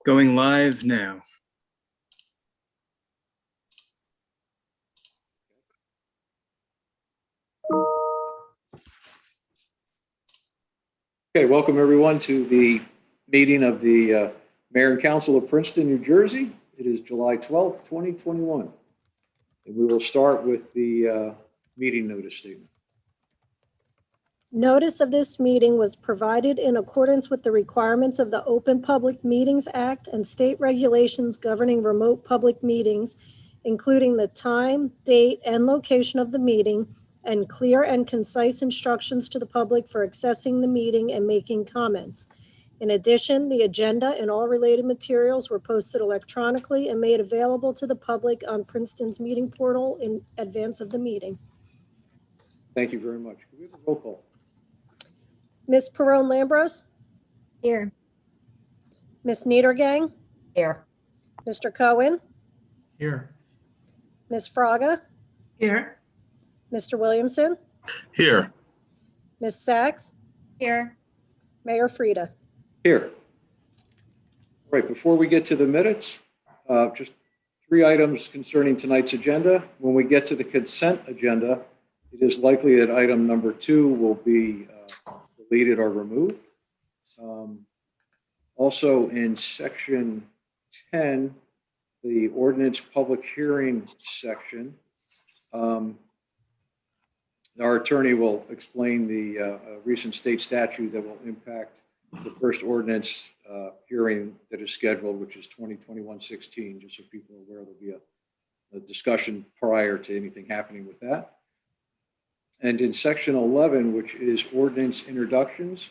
Going live now. Okay, welcome everyone to the meeting of the Mayor and Council of Princeton, New Jersey. It is July 12th, 2021. And we will start with the meeting notice statement. Notice of this meeting was provided in accordance with the requirements of the Open Public Meetings Act and state regulations governing remote public meetings, including the time, date, and location of the meeting, and clear and concise instructions to the public for accessing the meeting and making comments. In addition, the agenda and all related materials were posted electronically and made available to the public on Princeton's meeting portal in advance of the meeting. Thank you very much. Can we have a roll call? Ms. Perrone-Lambros? Here. Ms. Niedergang? Here. Mr. Cohen? Here. Ms. Fraga? Here. Mr. Williamson? Here. Ms. Sachs? Here. Mayor Frida? Here. All right, before we get to the minutes, just 3 items concerning tonight's agenda. When we get to the consent agenda, it is likely that item number 2 will be deleted or removed. Also in section 10, the ordinance public hearing section, our attorney will explain the recent state statute that will impact the first ordinance hearing that is scheduled, which is 2021-16, just so people are aware there'll be a discussion prior to anything happening with that. And in section 11, which is ordinance introductions,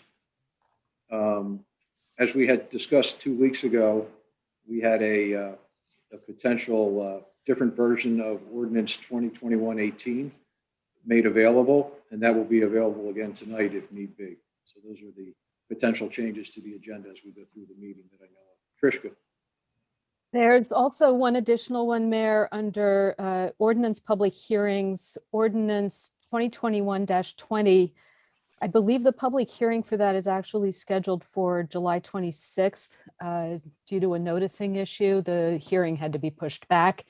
as we had discussed 2 weeks ago, we had a potential different version of ordinance 2021-18 made available, and that will be available again tonight if need be. So those are the potential changes to the agenda as we go through the meeting that I know of. Trishka. There's also one additional one, Mayor, under ordinance public hearings, ordinance 2021-20. I believe the public hearing for that is actually scheduled for July 26th. Due to a noticing issue, the hearing had to be pushed back.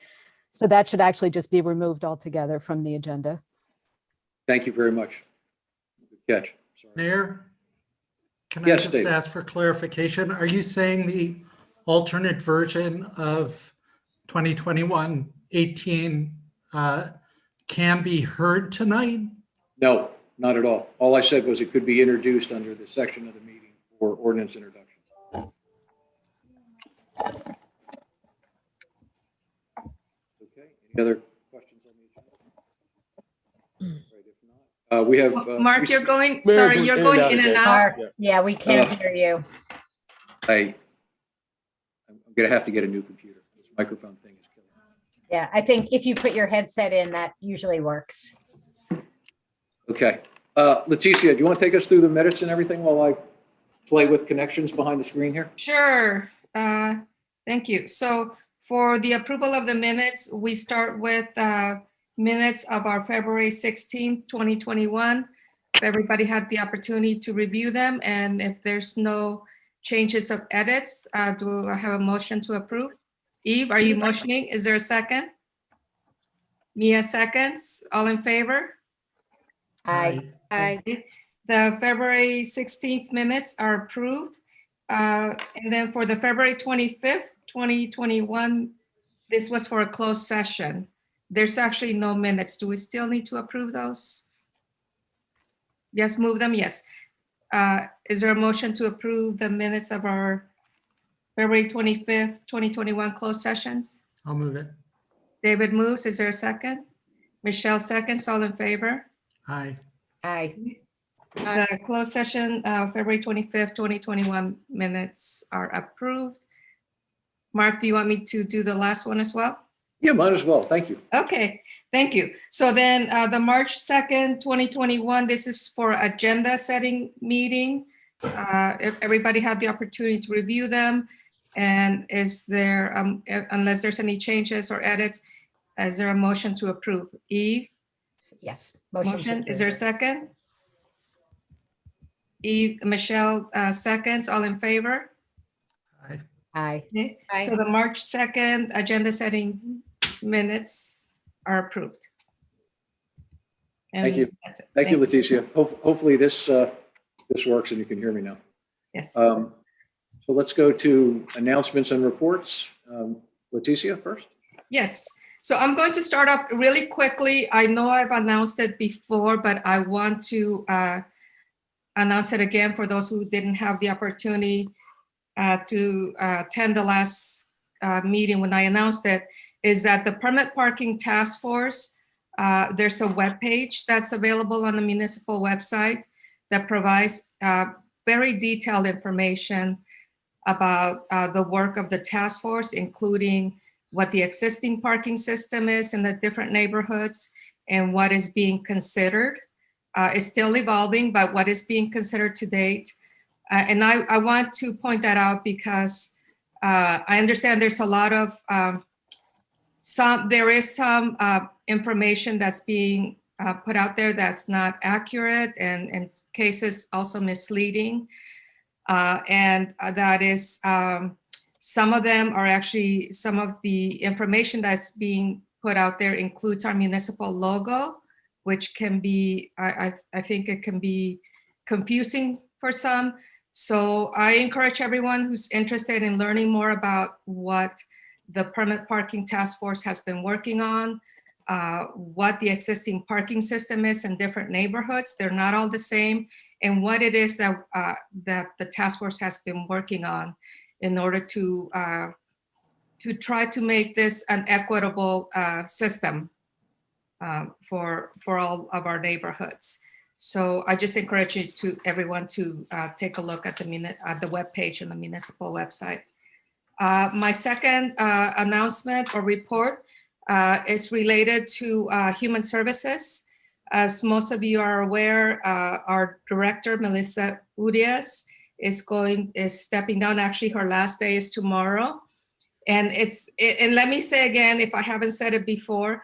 So that should actually just be removed altogether from the agenda. Thank you very much. Good catch. Sorry. Mayor, can I Yes, just David. ask for clarification? Are you saying the alternate version of 2021-18 can be heard tonight? No, not at all. All I said was it could be introduced under the section of the meeting for ordinance introduction. Okay, any other questions on the agenda? Right, if not, we have. Mark, you're going, Mayor, sorry, we're you're in going and out in and again. out. Mark, yeah, we can't hear you. I'm going to have to get a new computer. This microphone thing is killing me. Yeah, I think if you put your headset in, that usually works. Okay. Leticia, do you want to take us through the minutes and everything while I play with connections behind the screen here? Sure. Thank you. So for the approval of the minutes, we start with minutes of our February 16th, 2021. If everybody had the opportunity to review them, and if there's no changes of edits, do I have a motion to approve? Eve, are you motioning? Is there a second? Mia seconds. All in favor? Aye. The February 16th minutes are approved. And then for the February 25th, 2021, this was for a closed session. There's actually no minutes. Do we still need to approve those? Yes, move them, yes. Is there a motion to approve the minutes of our February 25th, 2021 closed sessions? I'll move it. David moves. Is there a second? Michelle seconds. All in favor? Aye. Aye. The closed session, February 25th, 2021 minutes are approved. Mark, do you want me to do the last one as well? Yeah, might as well. Thank you. Okay, thank you. So then the March 2nd, 2021, this is for agenda setting meeting. If everybody had the opportunity to review them, and is there, unless there's any changes or edits, is there a motion to approve? Eve? Yes. Motion. Is there a second? Eve, Michelle seconds. All in favor? Aye. Aye. Okay, Aye. so the March 2nd agenda setting minutes are approved. Thank you. And that's it. Thank you, Leticia. Hopefully this works and you can hear me now. Yes. So let's go to announcements and reports. Leticia first. Yes. So I'm going to start off really quickly. I know I've announced it before, but I want to announce it again for those who didn't have the opportunity to attend the last meeting when I announced it, is that the Permit Parking Task Force, there's a webpage that's available on the municipal website that provides very detailed information about the work of the task force, including what the existing parking system is in the different neighborhoods and what is being considered. It's still evolving, but what is being considered to date. And I want to point that out because I understand there's a lot of, there is some information that's being put out there that's not accurate and in cases also misleading. And that is, some of them are actually, some of the information that's being put out there includes our municipal logo, which can be, I think it can be confusing for some. So I encourage everyone who's interested in learning more about what the Permit Parking Task Force has been working on, what the existing parking system is in different neighborhoods. They're not all the same, and what it is that that the task force has been working on in order to try to make this an equitable system for all of our neighborhoods. So I just encourage everyone to take a look at the webpage on the municipal website. My second announcement or report is related to human services. As most of you are aware, our director, Melissa Urias, is stepping down. Actually, her last day is tomorrow. And and let me say again, if I haven't said it before,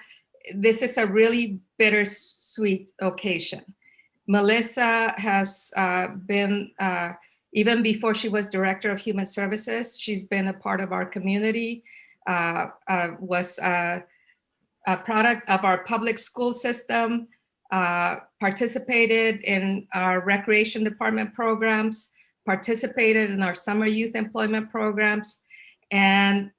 this is a really bittersweet occasion. Melissa has been, even before she was Director of Human Services, she's been a part of our community, was a product of our public school system, participated in our recreation department programs, participated in our summer youth employment programs, and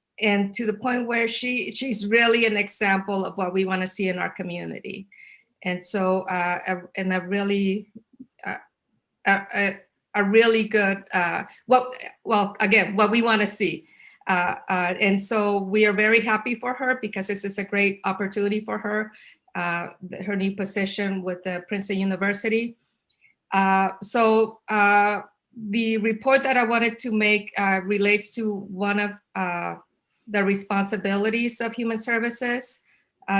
to the point where she's really an example of what we want to see in our community. And so, and a really good, well, again, what we want to see. And so we are very happy for her because this is a great opportunity for her, her new position with the Princeton University. So the report that I wanted to make relates to one of the responsibilities of Human Services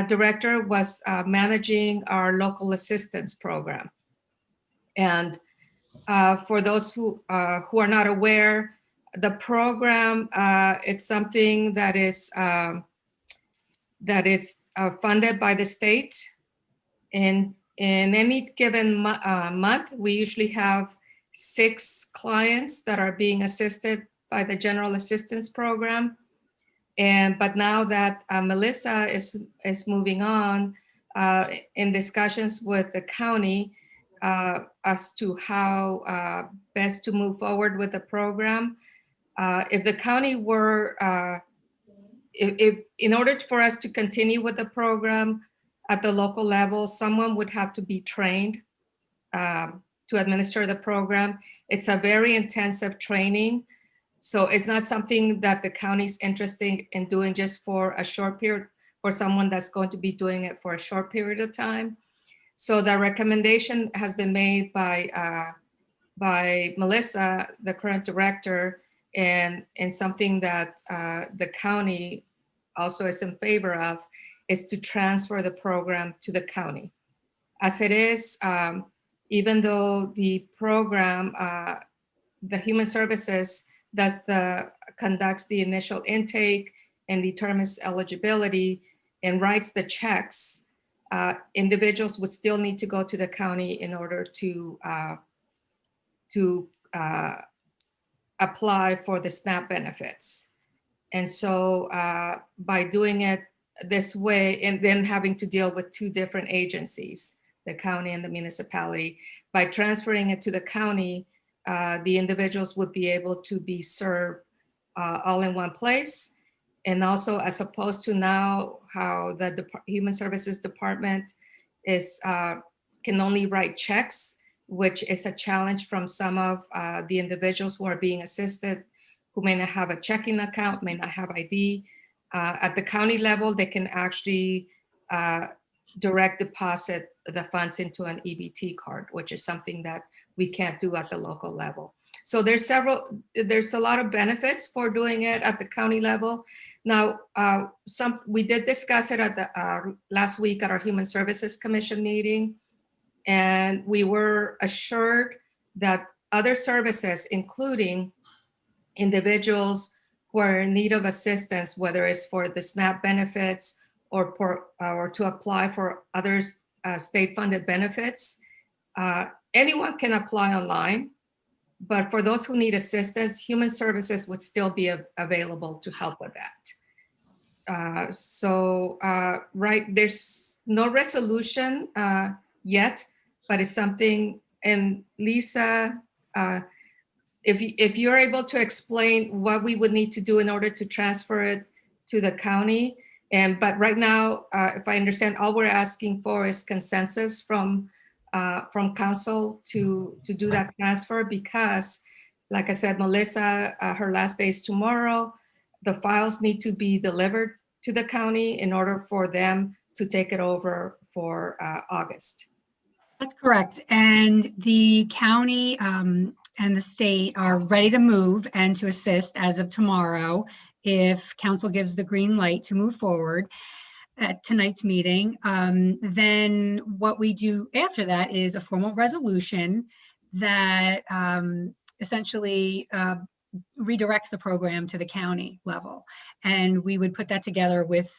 Director was managing our local assistance program. And for those who are not aware, the program, it's something that is funded by the state. And in any given month, we usually have 6 clients that are being assisted by the General Assistance Program. But now that Melissa is moving on, in discussions with the county as to how best to move forward with the program, if the county were, if in order for us to continue with the program at the local level, someone would have to be trained to administer the program. It's a very intensive training. So it's not something that the county's interested in doing just for a short period, for someone that's going to be doing it for a short period of time. So the recommendation has been made by Melissa, the current director, and something that the county also is in favor of, is to transfer the program to the county. As it is, even though the program, the Human Services conducts the initial intake and determines eligibility and writes the checks, individuals would still need to go to the county in order to apply for the SNAP benefits. And so by doing it this way and then having to deal with two different agencies, the county and the municipality, by transferring it to the county, the individuals would be able to be served all in one place. And also, as opposed to now how the Human Services Department is can only write checks, which is a challenge from some of the individuals who are being assisted, who may not have a checking account, may not have ID. At the county level, they can actually direct deposit the funds into an EBT card, which is something that we can't do at the local level. So there's a lot of benefits for doing it at the county level. Now, we did discuss it at the last week at our Human Services Commission meeting, and we were assured that other services, including individuals who are in need of assistance, whether it's for the SNAP benefits or to apply for other state-funded benefits, anyone can apply online. But for those who need assistance, Human Services would still be available to help with that. Right, there's no resolution yet, but it's something, and Lisa, if you're able to explain what we would need to do in order to transfer it to the county, but right now, if I understand, all we're asking for is consensus from council to do that transfer, because like I said, Melissa, her last day is tomorrow. The files need to be delivered to the county in order for them to take it over for August. That's correct. And the county and the state are ready to move and to assist as of tomorrow if council gives the green light to move forward at tonight's meeting. Then what we do after that is a formal resolution that essentially redirects the program to the county level. And we would put that together with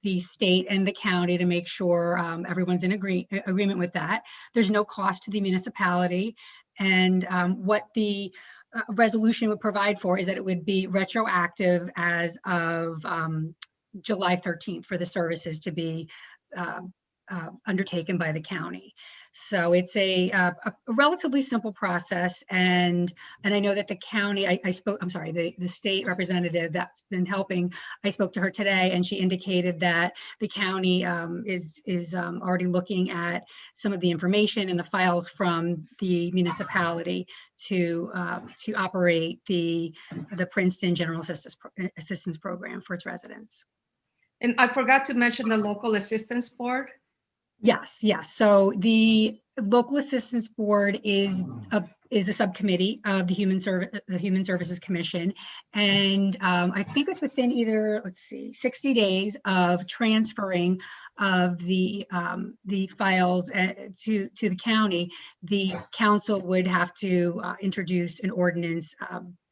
the state and the county to make sure everyone's in agreement with that. There's no cost to the municipality. And what the resolution would provide for is that it would be retroactive as of July 13th for the services to be undertaken by the county. So it's a relatively simple process. And I know that the county, the state representative that's been helping, I spoke to her today, and she indicated that the county is already looking at some of the information and the files from the municipality to operate the Princeton General Assistance Program for its residents. And I forgot to mention the Local Assistance Board. Yes. So the Local Assistance Board is a subcommittee of the Human Services Commission, and I think it's within either 60 days of transferring of the files to the county. The council would have to introduce an ordinance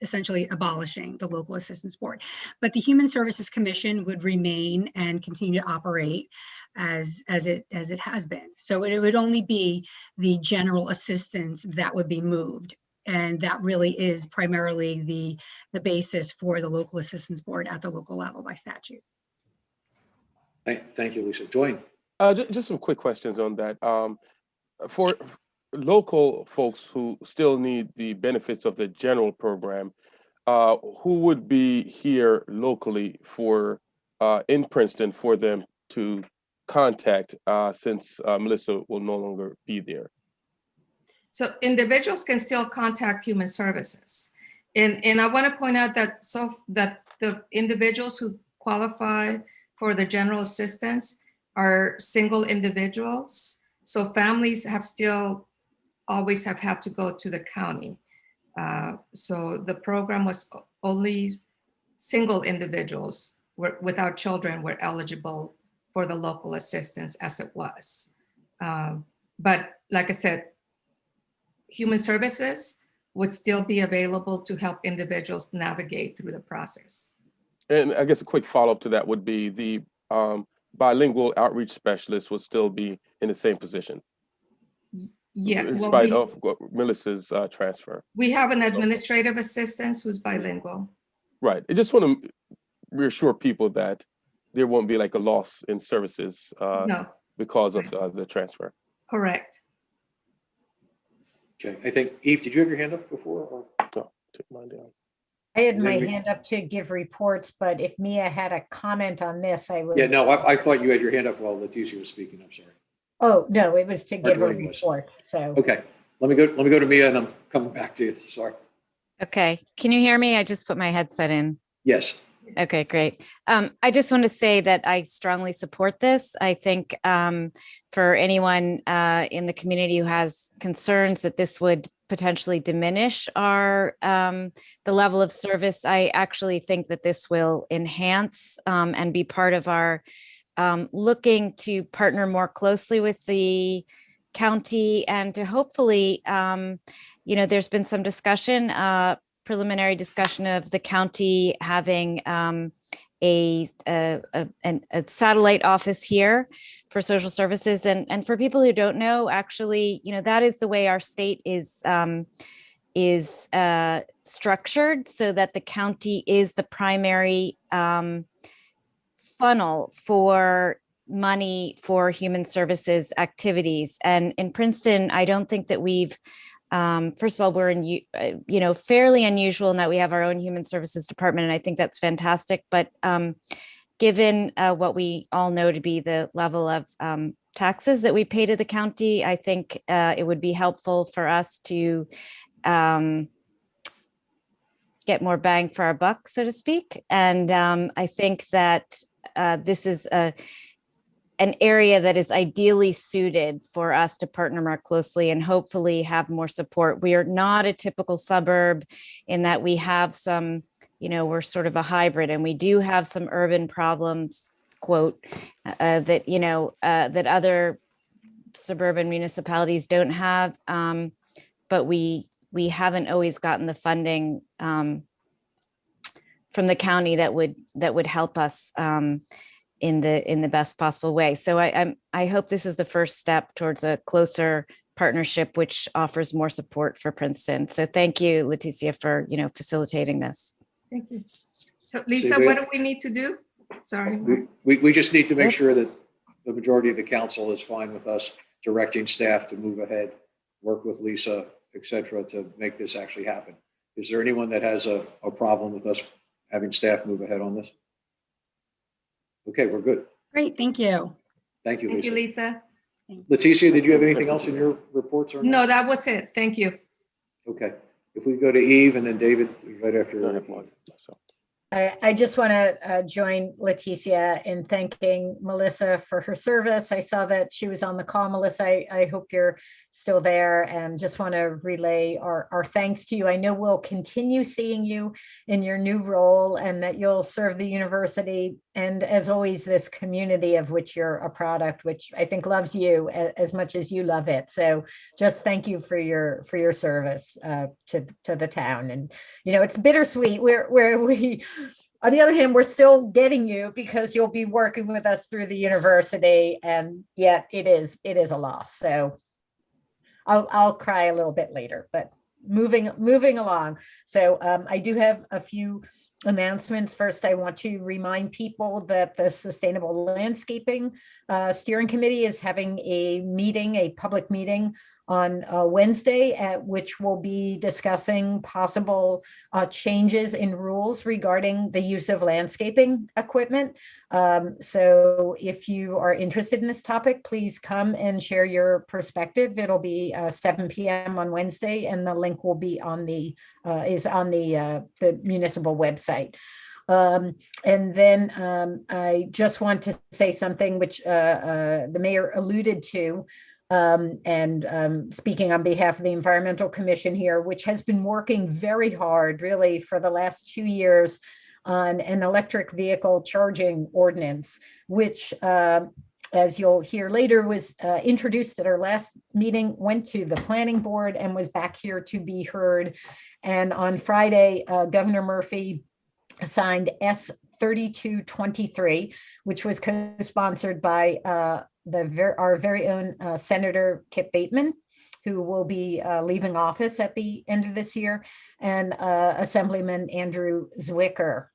essentially abolishing the Local Assistance Board, but the Human Services Commission would remain and continue to operate as it has been. So it would only be the general assistance that would be moved. And that really is primarily the basis for the Local Assistance Board at the local level by statute. Thank you, Lisa. Dwayne? Just some quick questions on that. For local folks who still need the benefits of the general program, who would be here locally for in Princeton for them to contact since Melissa will no longer be there? So individuals can still contact Human Services. And I want to point out that the individuals who qualify for the general assistance are single individuals. So families have still always have had to go to the county. So the program was only single individuals without children were eligible for the local assistance as it was. But like I said, Human Services would still be available to help individuals navigate through the process. And I guess a quick follow-up to that would be the bilingual outreach specialist would still be in the same position. Yeah, in well, spite of Melissa's transfer. we have an administrative assistant who's bilingual. Right. I just want to reassure people that there won't be like a loss in services No, because of the transfer. correct. Okay, I think, Eve, did you have your hand up before? Or? Oh, take mine down. I had my Then we- hand up to give reports, but if Mia had a comment on this, I would. Yeah, no, I thought you had your hand up while Leticia was speaking. I'm sorry. Oh, no, it was to give a Marguerite was. report, so. Okay, let me go to Mia and I'm coming back to you. Sorry. Okay, can you hear me? I just put my headset in. Yes. Okay, great. I just want to say that I strongly support this. I think for anyone in the community who has concerns that this would potentially diminish our the level of service, I actually think that this will enhance and be part of our looking to partner more closely with the county and to hopefully, there's been some discussion, preliminary discussion of the county having a satellite office here for social services. And for people who don't know, actually, that is the way our state is structured, so that the county is the primary funnel for money for human services activities. And in Princeton, I don't think that we've first of all, we're fairly unusual in that we have our own human services department, and I think that's fantastic. But given what we all know to be the level of taxes that we pay to the county, I think it would be helpful for us to get more bang for our buck, so to speak. And I think that this is an area that is ideally suited for us to partner more closely and hopefully have more support. We are not a typical suburb in that we have some, we're sort of a hybrid, and we do have some urban problems, quote, that, that other suburban municipalities don't have. But we haven't always gotten the funding from the county that would help us in the best possible way. So I hope this is the first step towards a closer partnership, which offers more support for Princeton. So thank you, Leticia, for facilitating this. Thank you. So Lisa, what do we need to do? Sorry. We just need to make sure that the majority of the council is fine with us directing staff to move ahead, work with Lisa, et cetera, to make this actually happen. Is there anyone that has a problem with us having staff move ahead on this? Okay, we're good. Great, thank you. Thank you, Thank you, Lisa. Lisa. Leticia, did you have anything else in your reports? Or No, that was it. Thank you. Okay. If we go to Eve and then David, right after. I have one myself. I just want to join Leticia in thanking Melissa for her service. I saw that she was on the call. Melissa, I hope you're still there, and just want to relay our thanks to you. I know we'll continue seeing you in your new role, and that you'll serve the university and, as always, this community of which you're a product, which I think loves you as much as you love it. So just thank you for your service to the town. And it's bittersweet where we, on the other hand, we're still getting you because you'll be working with us through the university, and yet it is a loss. So I'll cry a little bit later, but moving along. So I do have a few announcements. First, I want to remind people that the Sustainable Landscaping Steering Committee is having a public meeting on Wednesday, at which we'll be discussing possible changes in rules regarding the use of landscaping equipment. So if you are interested in this topic, please come and share your perspective. It'll be 7 p.m. on Wednesday, and the link will be on the municipal website. And then I just want to say something which the mayor alluded to. Speaking on behalf of the Environmental Commission here, which has been working very hard, really, for the last 2 years on an electric vehicle charging ordinance, which, as you'll hear later, was introduced at our last meeting, went to the planning board, and was back here to be heard. And on Friday, Governor Murphy signed S 3223, which was co-sponsored by our very own Senator Kip Bateman, who will be leaving office at the end of this year, and Assemblyman Andrew Zwicker.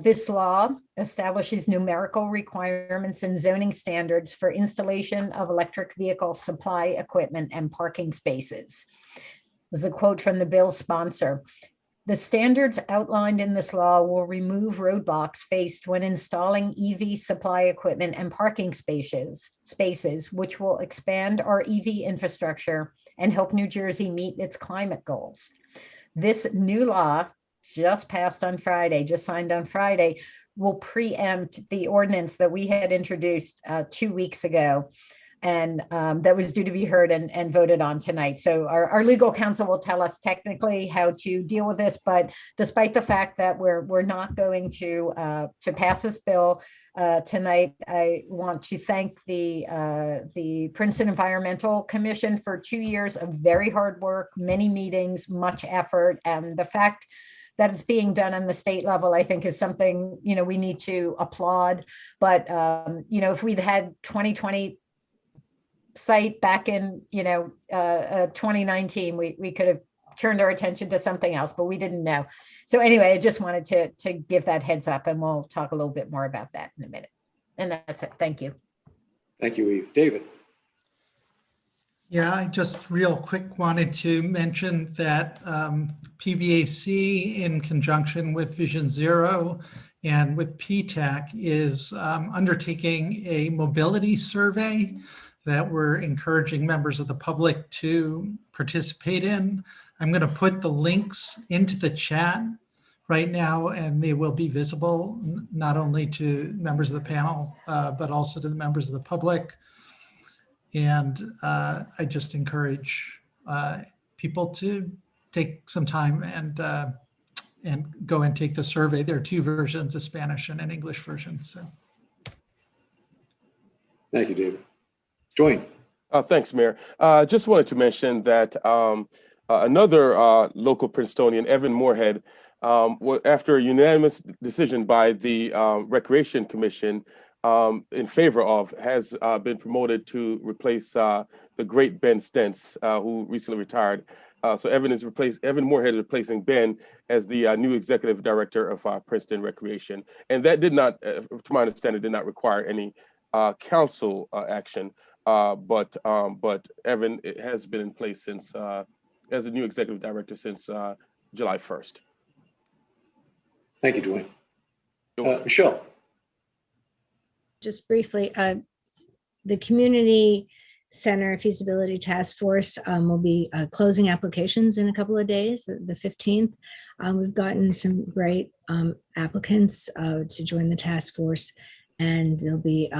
This law establishes numerical requirements and zoning standards for installation of electric vehicle supply equipment and parking spaces. This is a quote from the bill's sponsor. The standards outlined in this law will remove roadblocks faced when installing EV supply equipment and parking spaces, which will expand our EV infrastructure and help New Jersey meet its climate goals. This new law, just passed on Friday, just signed on Friday, will preempt the ordinance that we had introduced 2 weeks ago, and that was due to be heard and voted on tonight. So our legal counsel will tell us technically how to deal with this, but despite the fact that we're not going to pass this bill tonight, I want to thank the Princeton Environmental Commission for 2 years of very hard work, many meetings, much effort, and the fact that it's being done on the state level, I think, is something, we need to applaud. But, if we'd had 2020 site back in, 2019, we could have turned our attention to something else, but we didn't know. So anyway, I just wanted to give that heads up, and we'll talk a little bit more about that in a minute. And that's it. Thank you. Thank you, Eve. David? Yeah, I just real quick wanted to mention that PBAC, in conjunction with Vision Zero and with PTAC, is undertaking a mobility survey that we're encouraging members of the public to participate in. I'm going to put the links into the chat right now, and they will be visible not only to members of the panel, but also to the members of the public. And I just encourage people to take some time and go and take the survey. There are 2 versions, a Spanish and an English version. So, Thank you, David. Join. Thanks, Mayor. Just wanted to mention that another local Princetonian, Evan Moorhead, after a unanimous decision by the Recreation Commission, in favor of, has been promoted to replace the great Ben Stentz, who recently retired. So Evan Moorhead is replacing Ben as the new executive director of Princeton Recreation. And that did not, to my understanding, did not require any council action. But Evan has been in place since, as a new executive director since July 1st. Thank you, Dwayne. Michelle? Just briefly, the Community Center Feasibility Task Force will be closing applications in a couple of days, the 15th. We've gotten some great applicants to join the task force, and there'll be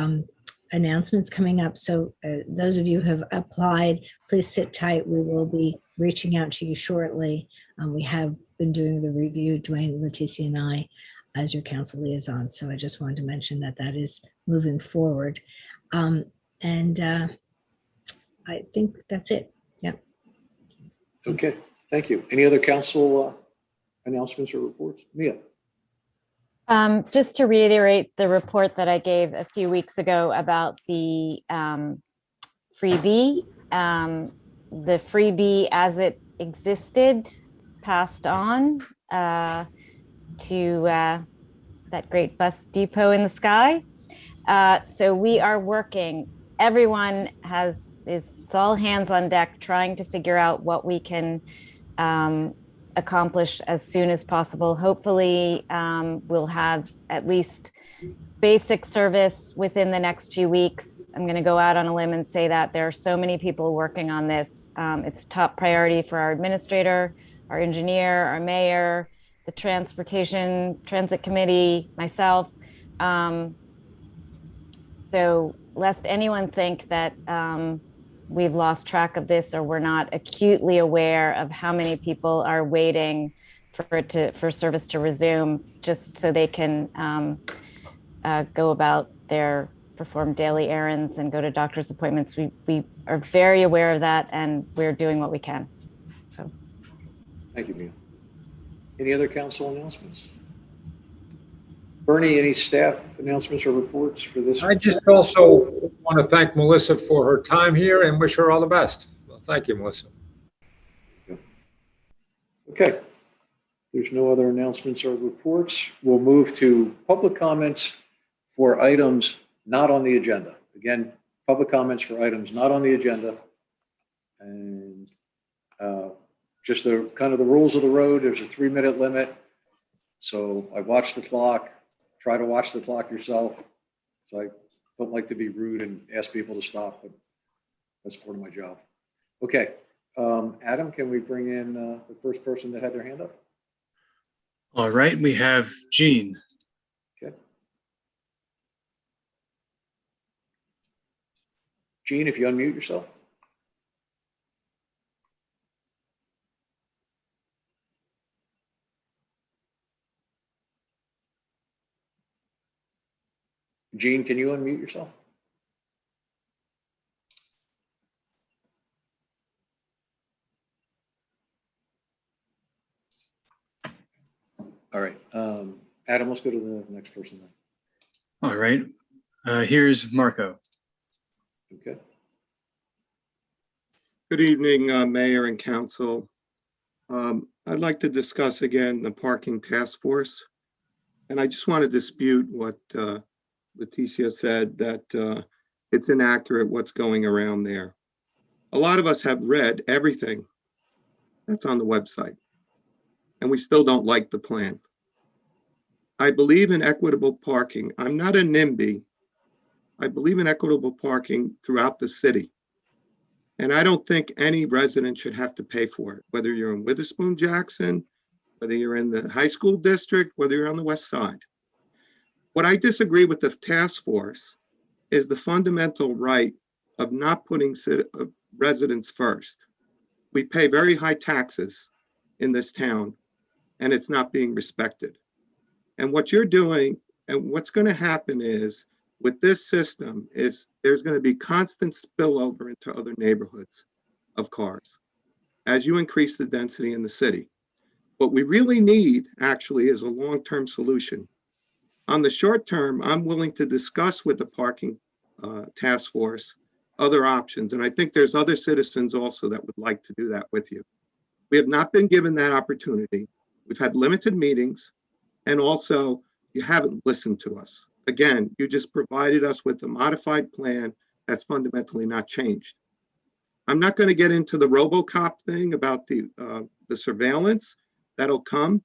announcements coming up. So those of you who have applied, please sit tight. We will be reaching out to you shortly. We have been doing the review, Dwayne, Leticia, and I, as your council liaison. So I just wanted to mention that that is moving forward. I think that's it. Yep. Okay, thank you. Any other council announcements or reports? Mia? Just to reiterate the report that I gave a few weeks ago about the freebie. The freebie as it existed passed on to that great bus depot in the sky. So we are working, everyone it's all hands on deck trying to figure out what we can accomplish as soon as possible. Hopefully we'll have at least basic service within the next few weeks. I'm going to go out on a limb and say that there are so many people working on this. It's top priority for our administrator, our engineer, our mayor, the transit committee, myself. So lest anyone think that we've lost track of this or we're not acutely aware of how many people are waiting for service to resume, just so they can go about perform daily errands and go to doctor's appointments. We are very aware of that, and we're doing what we can. So, thank you, Mia. Any other council announcements? Bernie, any staff announcements or reports for this? I just also want to thank Melissa for her time here and wish her all the best. Thank you, Melissa. Okay. There's no other announcements or reports. We'll move to public comments for items not on the agenda. Again, public comments for items not on the agenda. And just the kind of the rules of the road, there's a 3-minute limit. So I watch the clock, try to watch the clock yourself. So I don't like to be rude and ask people to stop, but that's part of my job. Okay. Adam, can we bring in the first person that had their hand up? All right, we have Jean. Okay. Jean, if you unmute yourself. Jean, can you unmute yourself? All right. Adam, let's go to the next person then. All right, here's Marco. Okay. Good evening, Mayor and Council. I'd like to discuss again the parking task force. And I just want to dispute what Leticia said, that it's inaccurate what's going around there. A lot of us have read everything that's on the website, and we still don't like the plan. I believe in equitable parking. I'm not a NIMBY. I believe in equitable parking throughout the city. And I don't think any resident should have to pay for it, whether you're in Witherspoon Jackson, whether you're in the high school district, whether you're on the west side. What I disagree with the task force is the fundamental right of not putting residents first. We pay very high taxes in this town, and it's not being respected. And what you're doing and what's going to happen is, with this system, is there's going to be constant spillover into other neighborhoods of cars as you increase the density in the city. What we really need actually is a long-term solution. On the short term, I'm willing to discuss with the parking task force other options. And I think there's other citizens also that would like to do that with you. We have not been given that opportunity. We've had limited meetings, and also you haven't listened to us. Again, you just provided us with a modified plan that's fundamentally not changed. I'm not going to get into the RoboCop thing about the surveillance that'll come,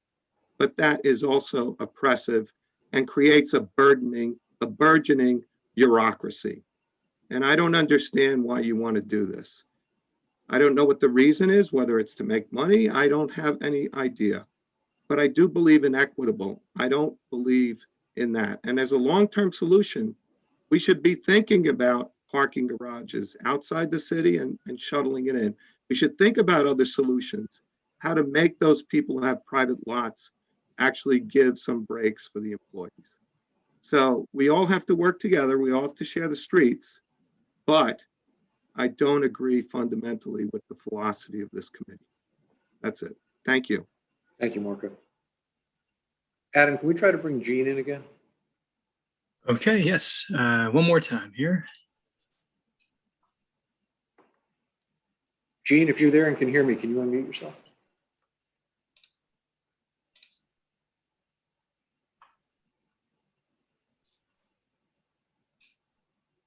but that is also oppressive and creates a burgeoning bureaucracy. And I don't understand why you want to do this. I don't know what the reason is, whether it's to make money. I don't have any idea, but I do believe in equitable. I don't believe in that. And as a long-term solution, we should be thinking about parking garages outside the city and shuttling it in. We should think about other solutions, how to make those people who have private lots actually give some breaks for the employees. So we all have to work together. We all have to share the streets, but I don't agree fundamentally with the philosophy of this committee. That's it. Thank you. Thank you, Marco. Adam, can we try to bring Jean in again? Okay, yes, one more time here. Jean, if you're there and can hear me, can you unmute yourself?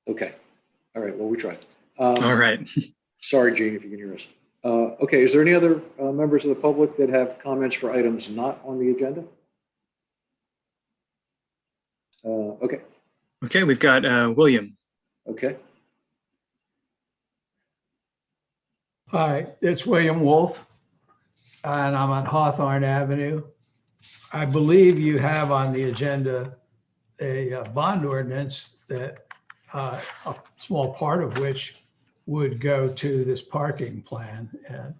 Okay. All right. Well, we tried. All right. Sorry, Jean, if you can hear us. Okay. Is there any other members of the public that have comments for items not on the agenda? Okay. Okay, we've got William. Okay. Hi, it's William Wolf, and I'm on Hawthorne Avenue. I believe you have on the agenda a bond ordinance that a small part of which would go to this parking plan. And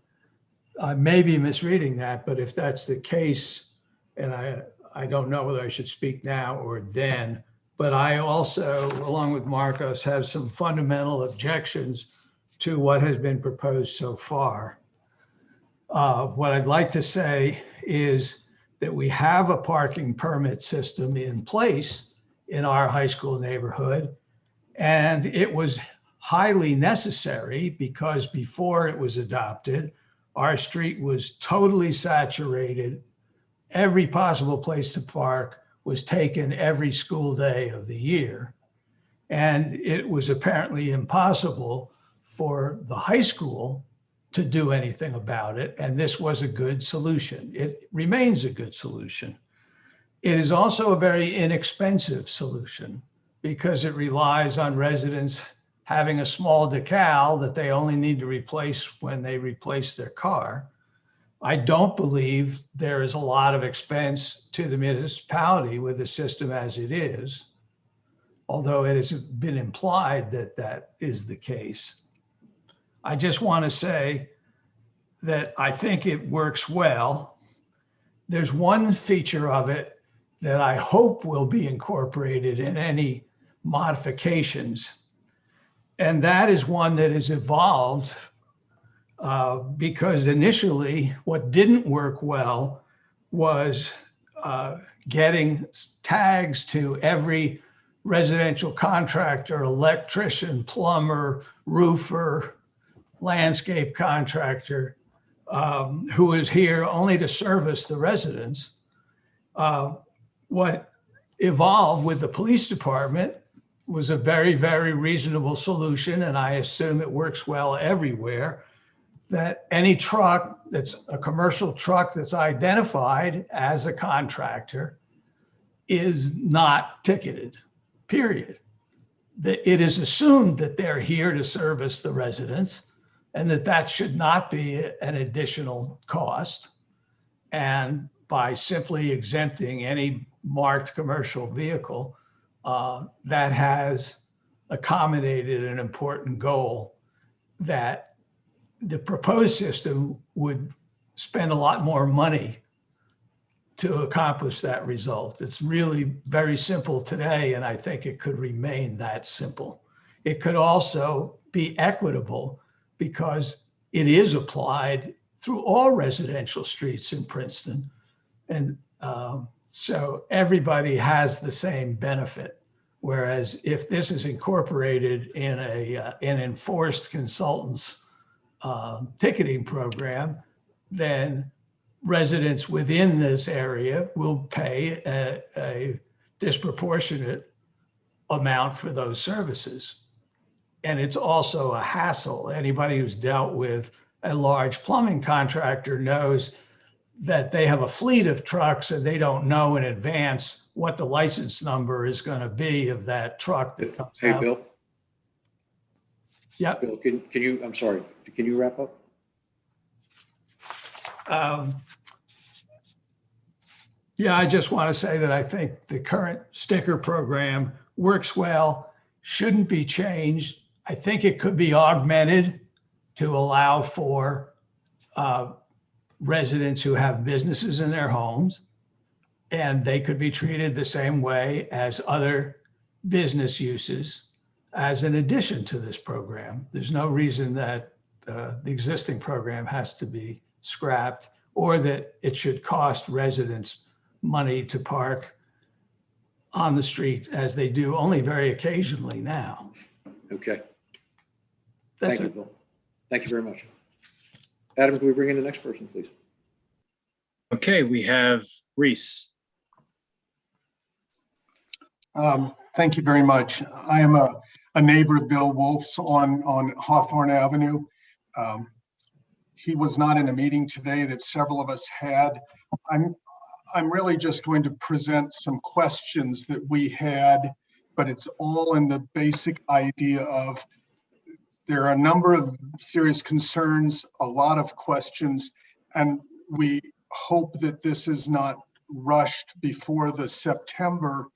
I may be misreading that, but if that's the case, and I don't know whether I should speak now or then, but I also, along with Marcos, have some fundamental objections to what has been proposed so far. What I'd like to say is that we have a parking permit system in place in our high school neighborhood, and it was highly necessary because before it was adopted, our street was totally saturated. Every possible place to park was taken every school day of the year. And it was apparently impossible for the high school to do anything about it. And this was a good solution. It remains a good solution. It is also a very inexpensive solution because it relies on residents having a small decal that they only need to replace when they replace their car. I don't believe there is a lot of expense to the municipality with the system as it is, although it has been implied that that is the case. I just want to say that I think it works well. There's one feature of it that I hope will be incorporated in any modifications. And that is one that has evolved because initially what didn't work well was getting tags to every residential contractor, electrician, plumber, roofer, landscape contractor who is here only to service the residents. What evolved with the police department was a very, very reasonable solution, and I assume it works well everywhere, that any truck that's a commercial truck that's identified as a contractor is not ticketed, period. It is assumed that they're here to service the residents and that that should not be an additional cost. And by simply exempting any marked commercial vehicle, that has accommodated an important goal that the proposed system would spend a lot more money to accomplish that result. It's really very simple today, and I think it could remain that simple. It could also be equitable because it is applied through all residential streets in Princeton. And so everybody has the same benefit. Whereas if this is incorporated in an enforced consultants ticketing program, then residents within this area will pay a disproportionate amount for those services. And it's also a hassle. Anybody who's dealt with a large plumbing contractor knows that they have a fleet of trucks and they don't know in advance what the license number is going to be of that truck that comes out. Hey, Bill. Yeah. Bill, can you, I'm sorry, can you wrap up? Yeah, I just want to say that I think the current sticker program works well, shouldn't be changed. I think it could be augmented to allow for residents who have businesses in their homes, and they could be treated the same way as other business uses as an addition to this program. There's no reason that the existing program has to be scrapped or that it should cost residents money to park on the street as they do only very occasionally now. Okay. That's Thank you, it. Bill. Thank you very much. Adam, can we bring in the next person, please? Okay, we have Reese. Thank you very much. I am a neighbor of Bill Wolf's on Hawthorne Avenue. He was not in a meeting today that several of us had. I'm really just going to present some questions that we had, but it's all in the basic idea of there are a number of serious concerns, a lot of questions, and we hope that this is not rushed before the September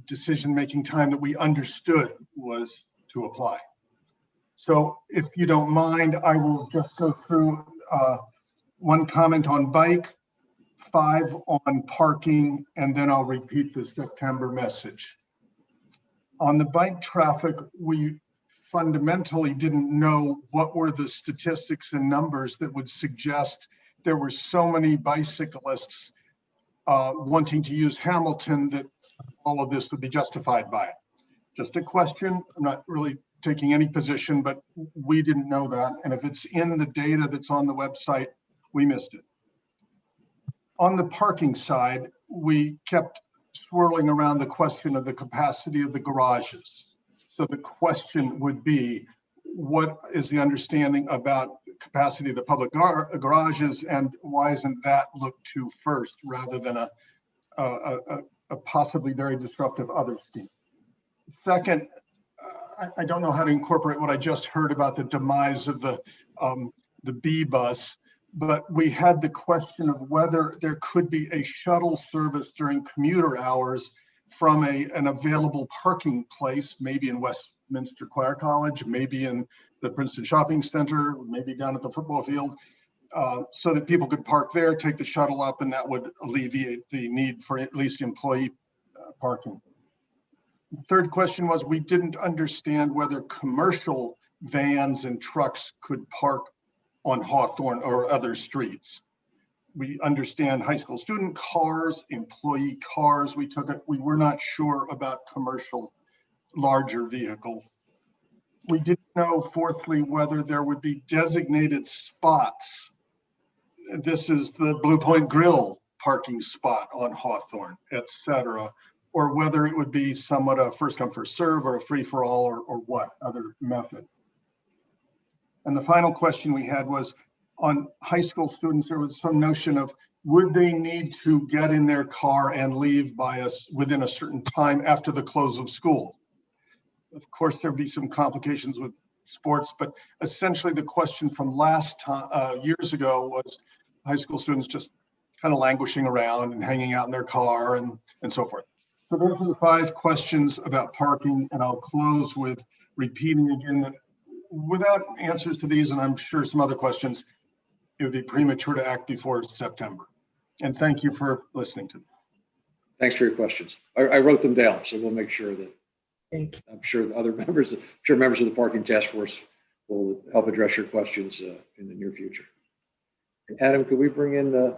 decision-making time that we understood was to apply. So if you don't mind, I will just go through one comment on bike, 5 on parking, and then I'll repeat the September message. On the bike traffic, we fundamentally didn't know what were the statistics and numbers that would suggest there were so many bicyclists wanting to use Hamilton that all of this would be justified by it. Just a question. I'm not really taking any position, but we didn't know that. And if it's in the data that's on the website, we missed it. On the parking side, we kept swirling around the question of the capacity of the garages. So the question would be, what is the understanding about capacity of the public garages, and why isn't that looked to first rather than a possibly very disruptive other scheme? Second, I don't know how to incorporate what I just heard about the demise of the B bus, but we had the question of whether there could be a shuttle service during commuter hours from an available parking place, maybe in Westminster Choir College, maybe in the Princeton Shopping Center, maybe down at the football field, so that people could park there, take the shuttle up, and that would alleviate the need for at least employee parking. The third question was, we didn't understand whether commercial vans and trucks could park on Hawthorne or other streets. We understand high school student cars, employee cars. We were not sure about commercial larger vehicles. We didn't know, fourthly, whether there would be designated spots. This is the Blue Point Grill parking spot on Hawthorne, et cetera, or whether it would be somewhat a first come, first serve, or a free for all, or what other method. And the final question we had was on high school students. There was some notion of, would they need to get in their car and leave by us within a certain time after the close of school? Of course, there'd be some complications with sports, but essentially the question from last time, years ago, was high school students just kind of languishing around and hanging out in their car and so forth. So those are the 5 questions about parking, and I'll close with repeating again that without answers to these, and I'm sure some other questions, it would be premature to act before September. And thank you for listening to me. Thanks for your questions. I wrote them down, so we'll make sure that, Thank you. I'm sure the other members, members of the parking task force will help address your questions in the near future. Adam, could we bring in the?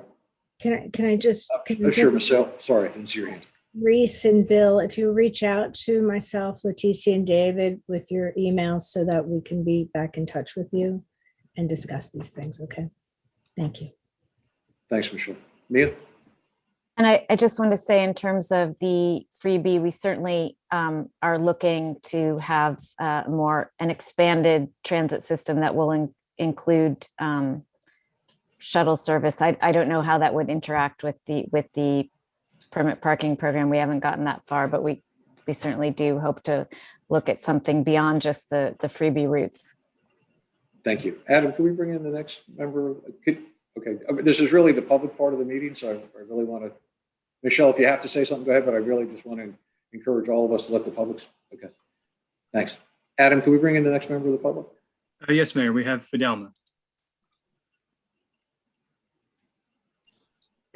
Can I just? Sure, Michelle. Sorry, I didn't see your hand. Reese and Bill, if you reach out to myself, Leticia, and David with your emails so that we can be back in touch with you and discuss these things. Okay. Thank you. Thanks, Michelle. Mia? And I just want to say, in terms of the freebie, we certainly are looking to have an expanded transit system that will include shuttle service. I don't know how that would interact with the permit parking program. We haven't gotten that far, but we certainly do hope to look at something beyond just the freebie routes. Thank you. Adam, can we bring in the next member? Okay, this is really the public part of the meeting, so I really want to, Michelle, if you have to say something, go ahead, but I really just want to encourage all of us to let the public, okay. Thanks. Adam, can we bring in the next member of the public? Yes, Mayor, we have Fidelma.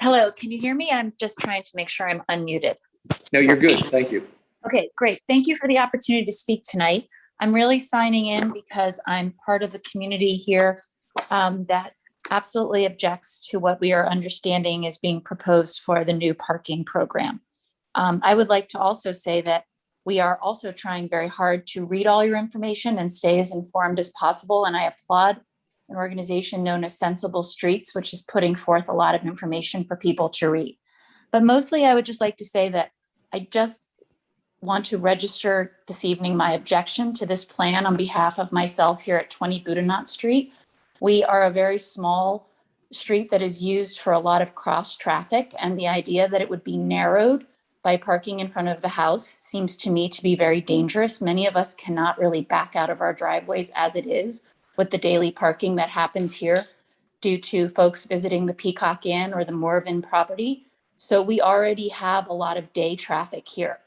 Hello, can you hear me? I'm just trying to make sure I'm unmuted. No, you're good. Thank you. Okay, great. Thank you for the opportunity to speak tonight. I'm really signing in because I'm part of the community here that absolutely objects to what we are understanding is being proposed for the new parking program. I would like to also say that we are also trying very hard to read all your information and stay as informed as possible. And I applaud an organization known as Sensible Streets, which is putting forth a lot of information for people to read. But mostly I would just like to say that I just want to register this evening my objection to this plan on behalf of myself here at 20 Boudinot Street. We are a very small street that is used for a lot of cross traffic, and the idea that it would be narrowed by parking in front of the house seems to me to be very dangerous. Many of us cannot really back out of our driveways as it is with the daily parking that happens here due to folks visiting the Peacock Inn or the Morven property. So we already have a lot of day traffic here.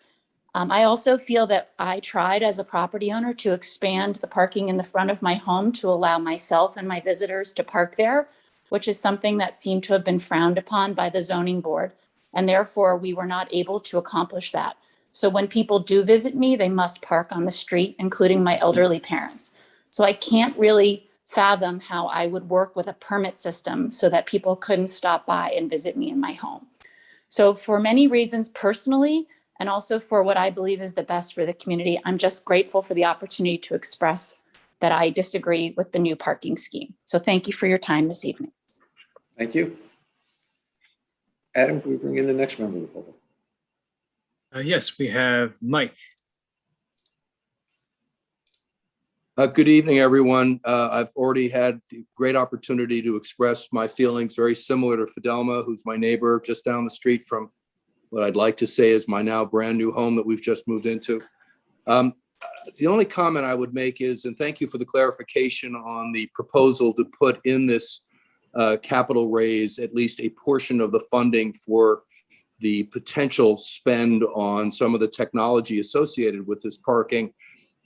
I also feel that I tried as a property owner to expand the parking in the front of my home to allow myself and my visitors to park there, which is something that seemed to have been frowned upon by the zoning board. And therefore, we were not able to accomplish that. So when people do visit me, they must park on the street, including my elderly parents. So I can't really fathom how I would work with a permit system so that people couldn't stop by and visit me in my home. So for many reasons, personally, and also for what I believe is the best for the community. I'm just grateful for the opportunity to express that I disagree with the new parking scheme. So thank you for your time this evening. Thank you. Adam, can we bring in the next member of the public? Yes, we have Mike. Good evening, everyone. I've already had the great opportunity to express my feelings very similar to Fidelma, who's my neighbor just down the street from what I'd like to say is my now brand new home that we've just moved into. The only comment I would make is, and thank you for the clarification on the proposal to put in this capital raise at least a portion of the funding for the potential spend on some of the technology associated with this parking.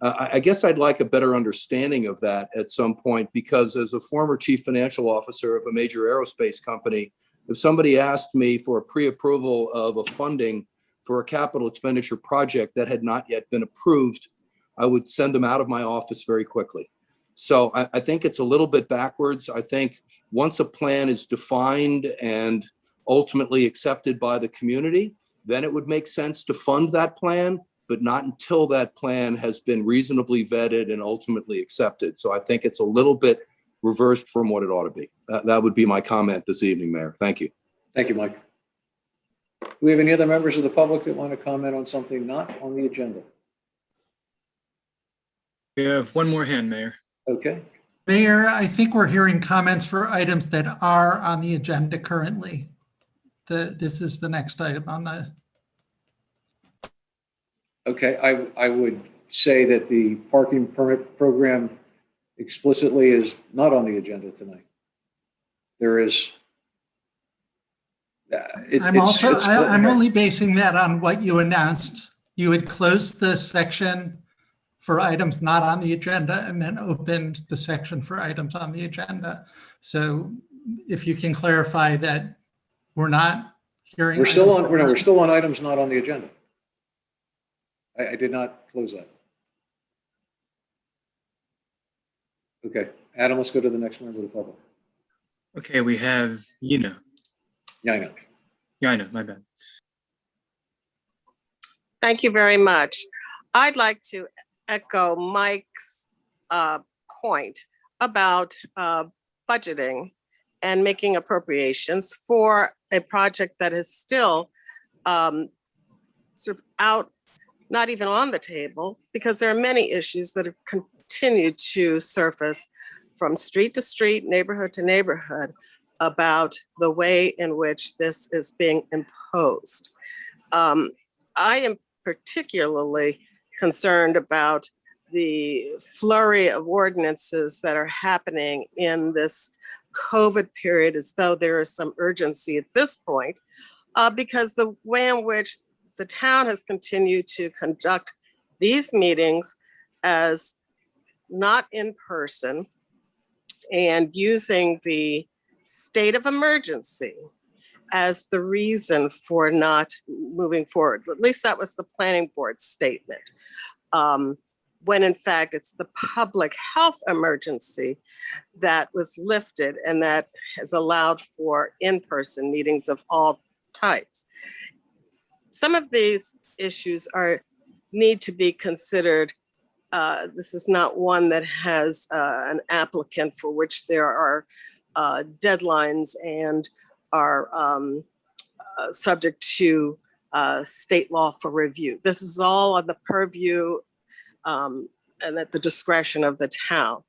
I guess I'd like a better understanding of that at some point, because as a former chief financial officer of a major aerospace company, if somebody asked me for a pre-approval of a funding for a capital expenditure project that had not yet been approved, I would send them out of my office very quickly. So I think it's a little bit backwards. I think once a plan is defined and ultimately accepted by the community, then it would make sense to fund that plan, but not until that plan has been reasonably vetted and ultimately accepted. So I think it's a little bit reversed from what it ought to be. That would be my comment this evening, Mayor. Thank you. Thank you, Mike. Do we have any other members of the public that want to comment on something not on the agenda? We have one more hand, Mayor. Okay. Mayor, I think we're hearing comments for items that are on the agenda currently. This is the next item on the. Okay, I would say that the parking permit program explicitly is not on the agenda tonight. There is. I'm only basing that on what you announced. You had closed the section for items not on the agenda and then opened the section for items on the agenda. So if you can clarify that we're not hearing. We're still on items not on the agenda. I did not close that. Okay, Adam, let's go to the next member of the public. Okay, we have Yina. Yaina, my bad. Thank you very much. I'd like to echo Mike's point about budgeting and making appropriations for a project that is still sort of out, not even on the table, because there are many issues that have continued to surface from street to street, neighborhood to neighborhood, about the way in which this is being imposed. I am particularly concerned about the flurry of ordinances that are happening in this COVID period, as though there is some urgency at this point, because the way in which the town has continued to conduct these meetings as not in person and using the state of emergency as the reason for not moving forward. At least that was the planning board statement. When in fact it's the public health emergency that was lifted and that has allowed for in-person meetings of all types. Some of these issues need to be considered. This is not one that has an applicant for which there are deadlines and are subject to state law for review. This is all on the purview and at the discretion of the town.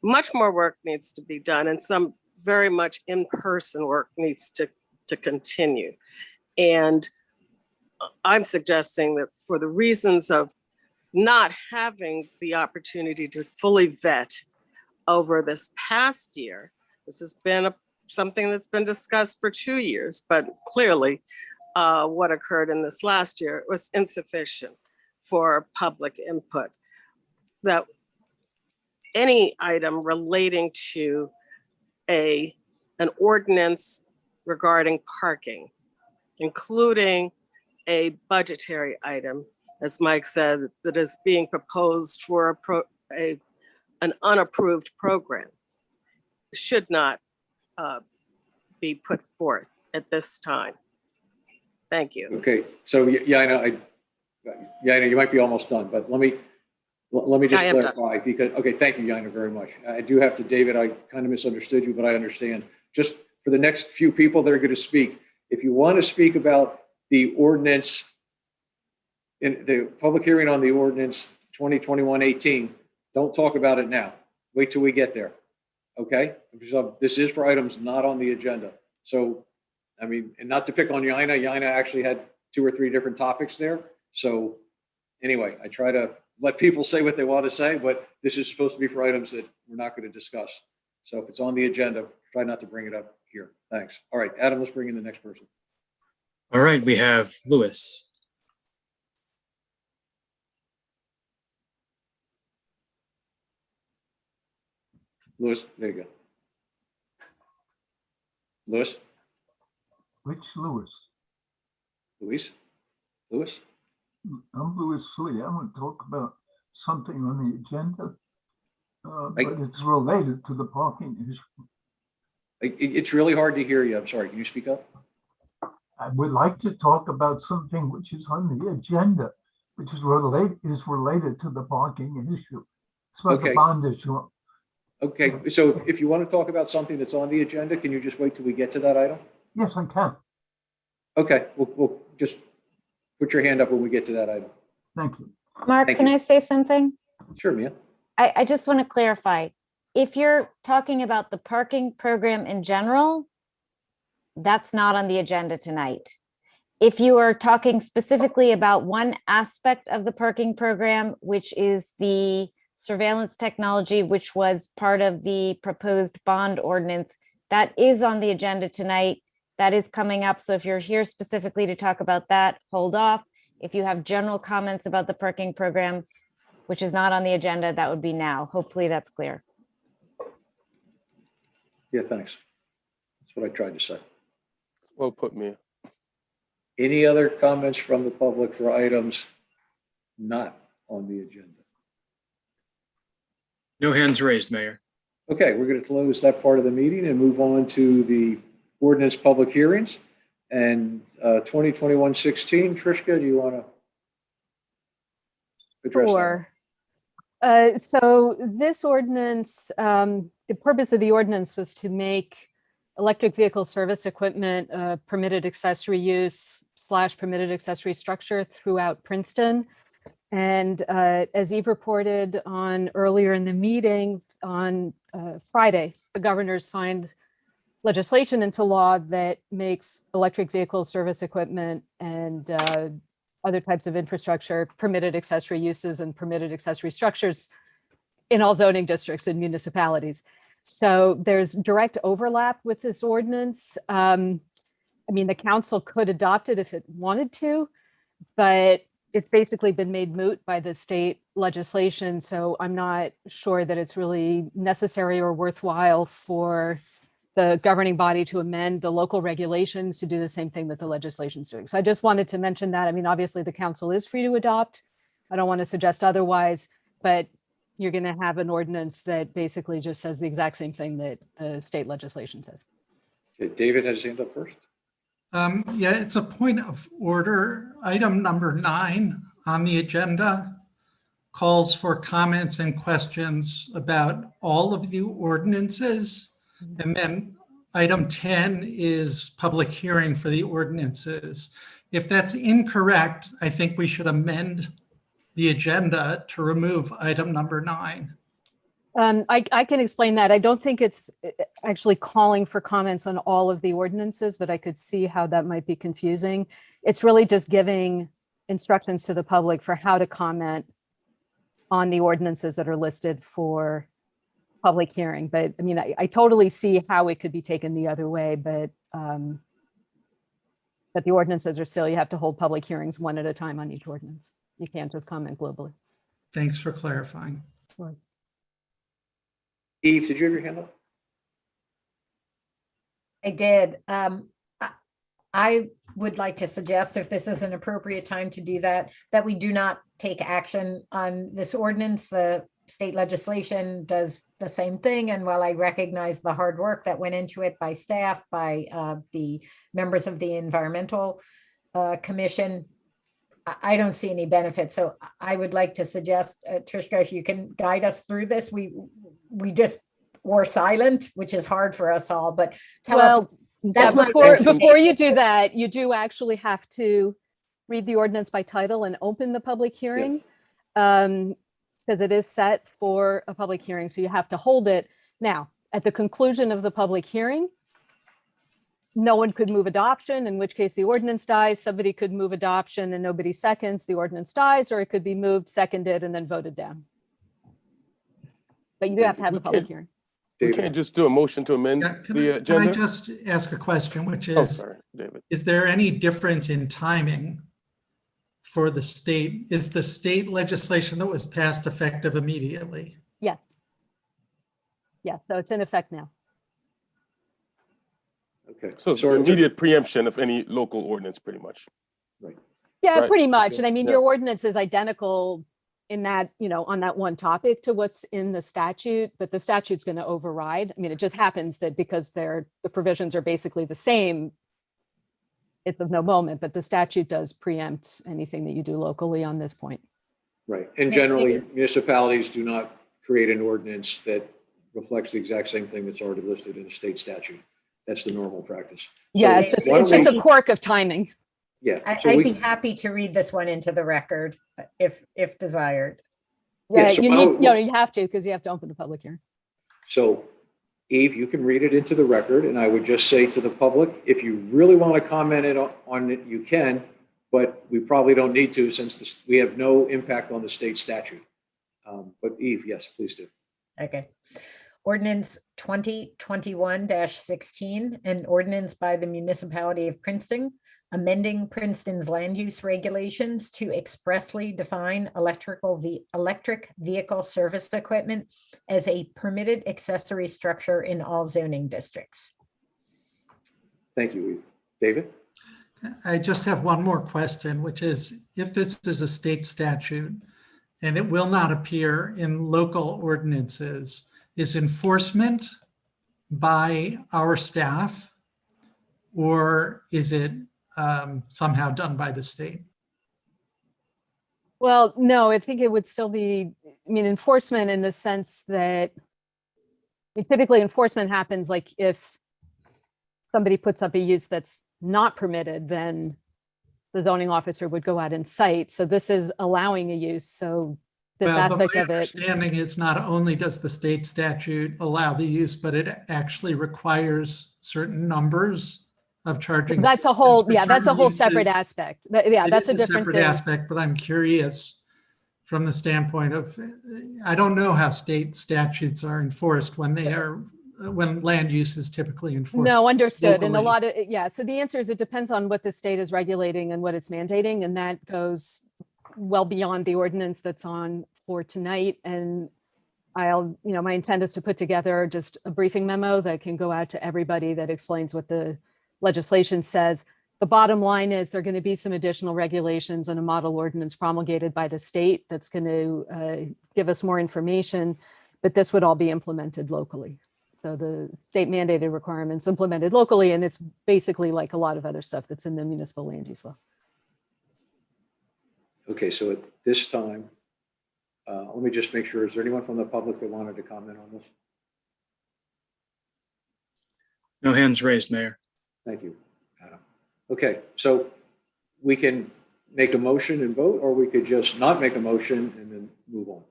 Much more work needs to be done, and some very much in-person work needs to continue. And I'm suggesting that for the reasons of not having the opportunity to fully vet over this past year, this has been something that's been discussed for 2 years, but clearly what occurred in this last year was insufficient for public input. That any item relating to an ordinance regarding parking, including a budgetary item, as Mike said, that is being proposed for an unapproved program, should not be put forth at this time. Thank you. Okay, so yeah, Yeah, I know you might be almost done, but let me just I am done. clarify because, okay, thank you, Yana, very much. I do have to, David, I kind of misunderstood you, but I understand. Just for the next few people that are going to speak, if you want to speak about the ordinance, in the public hearing on the ordinance 2021-18, don't talk about it now. Wait till we get there. Okay? So this is for items not on the agenda. So, I mean, and not to pick on Yana, Yana actually had 2 or 3 different topics there. So anyway, I try to let people say what they want to say, but this is supposed to be for items that we're not going to discuss. So if it's on the agenda, try not to bring it up here. Thanks. All right, Adam, let's bring in the next person. All right, we have Louis. Louis, there you go. Louis? Which Louis? Louis? Louis? I'm Louis Lee. I want to talk about something on the agenda, but it's related to the parking issue. It's really hard to hear you. I'm sorry. Can you speak up? I would like to talk about something which is on the agenda, which is related to the parking issue. It's about the Okay. bond issue. Okay, so if you want to talk about something that's on the agenda, can you just wait till we get to that item? Yes, I can. Okay, we'll just put your hand up when we get to that item. Thank you. Mark, Thank can you. I say something? Sure, Mia. I just want to clarify. If you're talking about the parking program in general, that's not on the agenda tonight. If you are talking specifically about one aspect of the parking program, which is the surveillance technology, which was part of the proposed bond ordinance, that is on the agenda tonight. That is coming up. So if you're here specifically to talk about that, hold off. If you have general comments about the parking program, which is not on the agenda, that would be now. Hopefully that's clear. Yeah, thanks. That's what I tried to say. Well put, Mia. Any other comments from the public for items not on the agenda? No hands raised, Mayor. Okay, we're going to close that part of the meeting and move on to the ordinance public hearings. And 2021-16, Trishka, do you want to address Sure. So this ordinance, the purpose of the ordinance was to make electric vehicle service equipment permitted accessory use / permitted accessory structure throughout Princeton. And as Eve reported on earlier in the meeting on Friday, the governor signed legislation into law that makes electric vehicle service equipment and other types of infrastructure permitted accessory uses and permitted accessory structures in all zoning districts and municipalities. So there's direct overlap with this ordinance. I mean, the council could adopt it if it wanted to, but it's basically been made moot by the state legislation. So I'm not sure that it's really necessary or worthwhile for the governing body to amend the local regulations to do the same thing that the legislation's doing. So I just wanted to mention that. I mean, obviously the council is free to adopt. I don't want to suggest otherwise, but you're going to have an ordinance that basically just says the exact same thing that the state legislation says. Okay, David has his hand up first. Yeah, it's a point of order. Item number 9 on the agenda calls for comments and questions about all of the ordinances. And then item 10 is public hearing for the ordinances. If that's incorrect, I think we should amend the agenda to remove item number 9. I can explain that. I don't think it's actually calling for comments on all of the ordinances, but I could see how that might be confusing. It's really just giving instructions to the public for how to comment on the ordinances that are listed for public hearing. But I mean, I totally see how it could be taken the other way, but the ordinances are still, you have to hold public hearings one at a time on each ordinance. You can't just comment globally. Thanks for clarifying. Sure. Eve, did you have your hand up? I did. I would like to suggest, if this is an appropriate time to do that, that we do not take action on this ordinance. The state legislation does the same thing. And while I recognize the hard work that went into it by staff, by the members of the Environmental Commission, I don't see any benefit. So I would like to suggest, Trishka, if you can guide us through this, we just were silent, which is hard for us all, but tell us. Well, That's my before recommendation. you do that, you do actually have to read the ordinance by title and open the public hearing. Because it is set for a public hearing, so you have to hold it. Now, at the conclusion of the public hearing, no one could move adoption, in which case the ordinance dies. Somebody could move adoption and nobody seconds, the ordinance dies, or it could be moved, seconded, and then voted down. But you do have to have the public hearing. We can't just do a motion to amend the Can I agenda? just ask a question, which Oh, is, sorry, David. is there any difference in timing for the state? Is the state legislation that was passed effective immediately? Yes. Yes, so it's in effect now. Okay. So it's immediate preemption of any local ordinance, pretty much. Right. Yeah, Right. pretty much. Okay. And I mean, Yeah. your ordinance is identical in that, you know, on that one topic to what's in the statute, but the statute's going to override. I mean, it just happens that because the provisions are basically the same, it's of no moment, but the statute does preempt anything that you do locally on this point. Right. And generally, municipalities do not create an ordinance that reflects the exact same thing that's already listed in a state statute. That's the normal practice. Yeah, So it's why just don't a we- quirk of timing. Yeah. I'd be happy to read this one into the record if desired. Yeah, so you why need, don't- you know, you have to, because you have to open the public hearing. So Eve, you can read it into the record, and I would just say to the public, if you really want to comment on it, you can, but we probably don't need to since we have no impact on the state statute. But Eve, yes, please do. Okay. Ordinance 2021-16, an ordinance by the municipality of Princeton, amending Princeton's land use regulations to expressly define electric vehicle service equipment as a permitted accessory structure in all zoning districts. Thank you, Eve. David? I just have one more question, which is, if this is a state statute and it will not appear in local ordinances, is enforcement by our staff, or is it somehow done by the state? Well, no, I think it would still be, I mean, enforcement in the sense that typically enforcement happens like if somebody puts up a use that's not permitted, then the zoning officer would go out and cite. So this is allowing a use. So this Well, but aspect my of it. understanding is not only does the state statute allow the use, but it actually requires certain numbers of charging. That's a stations whole, for yeah, that's a certain whole separate uses. aspect. Yeah, It that's a is different separate thing. aspect, but I'm curious from the standpoint of, I don't know how state statutes are enforced when land use is typically enforced. No, understood. And a locally. lot of, yeah, so the answer is it depends on what the state is regulating and what it's mandating. And that goes well beyond the ordinance that's on for tonight. And my intent is to put together just a briefing memo that can go out to everybody that explains what the legislation says. The bottom line is there are going to be some additional regulations and a model ordinance promulgated by the state that's going to give us more information, but this would all be implemented locally. So the state mandated requirements implemented locally, and it's basically like a lot of other stuff that's in the municipal land use law. Okay, so at this time, let me just make sure, is there anyone from the public that wanted to comment on this? No hands raised, Mayor. Thank you, Adam. Okay, so we can make a motion and vote, or we could just not make a motion and then move on.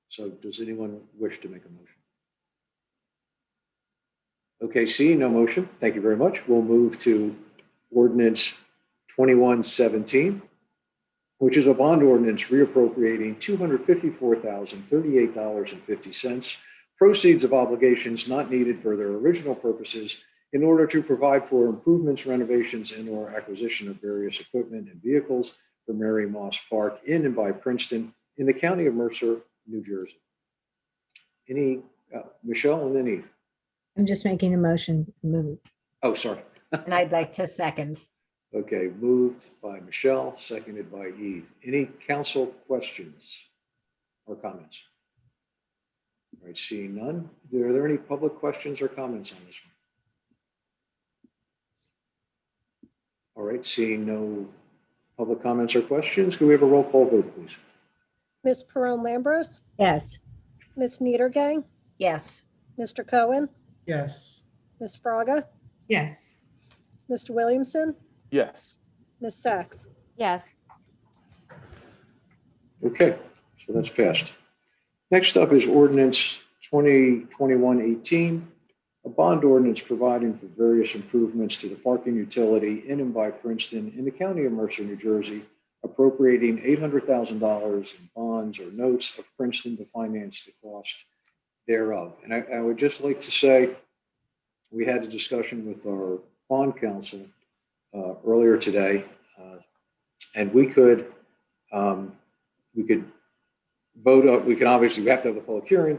So does anyone wish to make a motion? Okay, seeing no motion, thank you very much. We'll move to ordinance 2117, which is a bond ordinance reappropriating $254,038.50, proceeds of obligations not needed for their original purposes in order to provide for improvements, renovations, and or acquisition of various equipment and vehicles for Mary Moss Park in and by Princeton in the county of Mercer, New Jersey. Michelle and then Eve. I'm just making a motion. Move. Oh, sorry. And I'd like to second. Okay, moved by Michelle, seconded by Eve. Any council questions or comments? All right, seeing none. Are there any public questions or comments on this one? All right, seeing no public comments or questions. Can we have a roll call vote, please? Ms. Perone Lambros, Yes. Ms. Niedergang, Yes. Mr. Cohen, Yes. Ms. Fraga, Yes. Mr. Williamson, Yes. Ms. Sacks. Yes. Okay, so that's passed. Next up is ordinance 2021-18, a bond ordinance providing for various improvements to the parking utility in and by Princeton in the county of Mercer, New Jersey, appropriating $800,000 in bonds or notes of Princeton to finance the cost thereof. And I would just like to say, we had a discussion with our bond counsel earlier today, and we could vote on, we have to have the public hearing,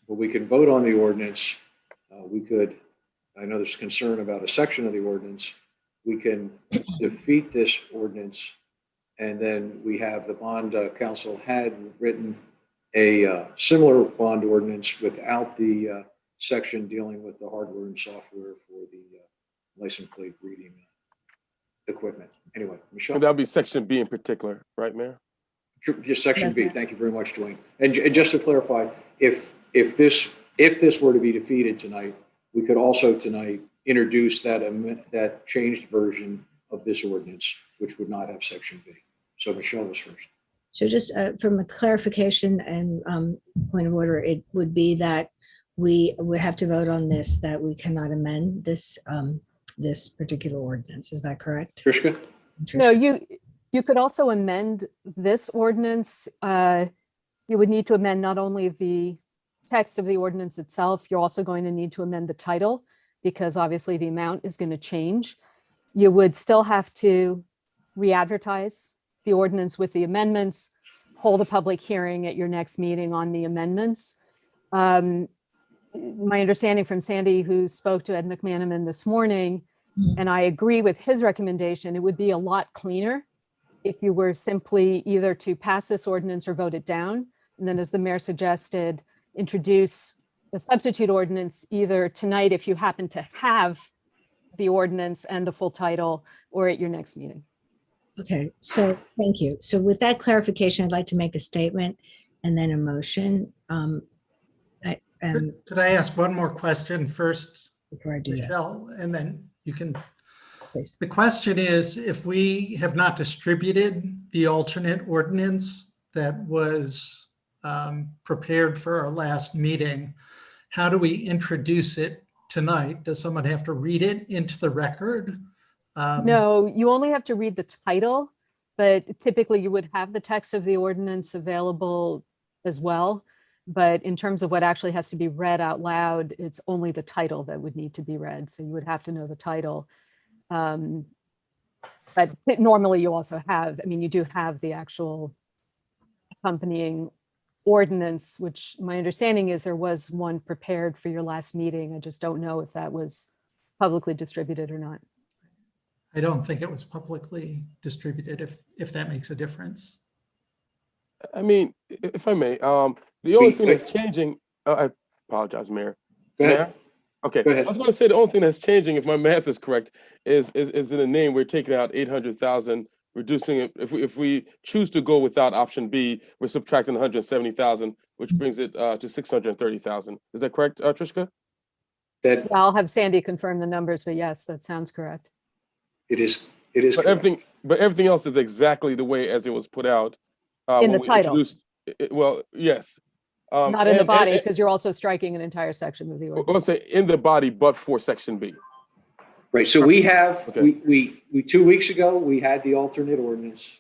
but we can vote on the ordinance. I know there's concern about a section of the ordinance. We can defeat this ordinance, and then we have the bond council had written a similar bond ordinance without the section dealing with the hardware and software for the license plate reading equipment. Anyway, Michelle. And that'll be section B in particular, right, Mayor? Just section B. Thank you very much, Dwayne. And just to clarify, if this were to be defeated tonight, we could also tonight introduce that changed version of this ordinance, which would not have section B. So Michelle was first. So just from a clarification and point of order, it would be that we would have to vote on this, that we cannot amend this this particular ordinance. Is that correct? Trishka? No, you could also amend this ordinance. You would need to amend not only the text of the ordinance itself, you're also going to need to amend the title, because obviously the amount is going to change. You would still have to re-advertise the ordinance with the amendments, hold a public hearing at your next meeting on the amendments. My understanding from Sandy, who spoke to Ed McManaman this morning, and I agree with his recommendation, it would be a lot cleaner if you were simply either to pass this ordinance or vote it down. And then, as the mayor suggested, introduce a substitute ordinance either tonight if you happen to have the ordinance and the full title, or at your next meeting. Okay, so thank you. So with that clarification, I'd like to make a statement and then a motion. Could I ask one more question first, before I do Michelle, and then you can. Please. The question is, if we have not distributed the alternate ordinance that was prepared for our last meeting, how do we introduce it tonight? Does someone have to read it into the record? No, you only have to read the title, but typically you would have the text of the ordinance available as well. But in terms of what actually has to be read out loud, it's only the title that would need to be read. So you would have to know the title. But normally you also have, you do have the actual accompanying ordinance, which my understanding is there was one prepared for your last meeting. I just don't know if that was publicly distributed or not. I don't think it was publicly distributed, if that makes a difference. If I may, the only thing that's changing, I apologize, Mayor. Go ahead. Mayor? Okay, Go ahead. I was going to say the only thing that's changing, if my math is correct, is in the name. We're taking out 800,000, reducing it. If we choose to go without option B, we're subtracting 170,000, which brings it to 630,000. Is that correct, Trishka? That I'll have Sandy confirm the numbers, but yes, that sounds correct. it is. But everything else is exactly the way as it was put out. In the title. Well, yes. Not in the body, because you're also striking an entire section of the ordinance. Let's say in the body, but for section B. Right. So we have, Okay. we 2 weeks ago, we had the alternate ordinance.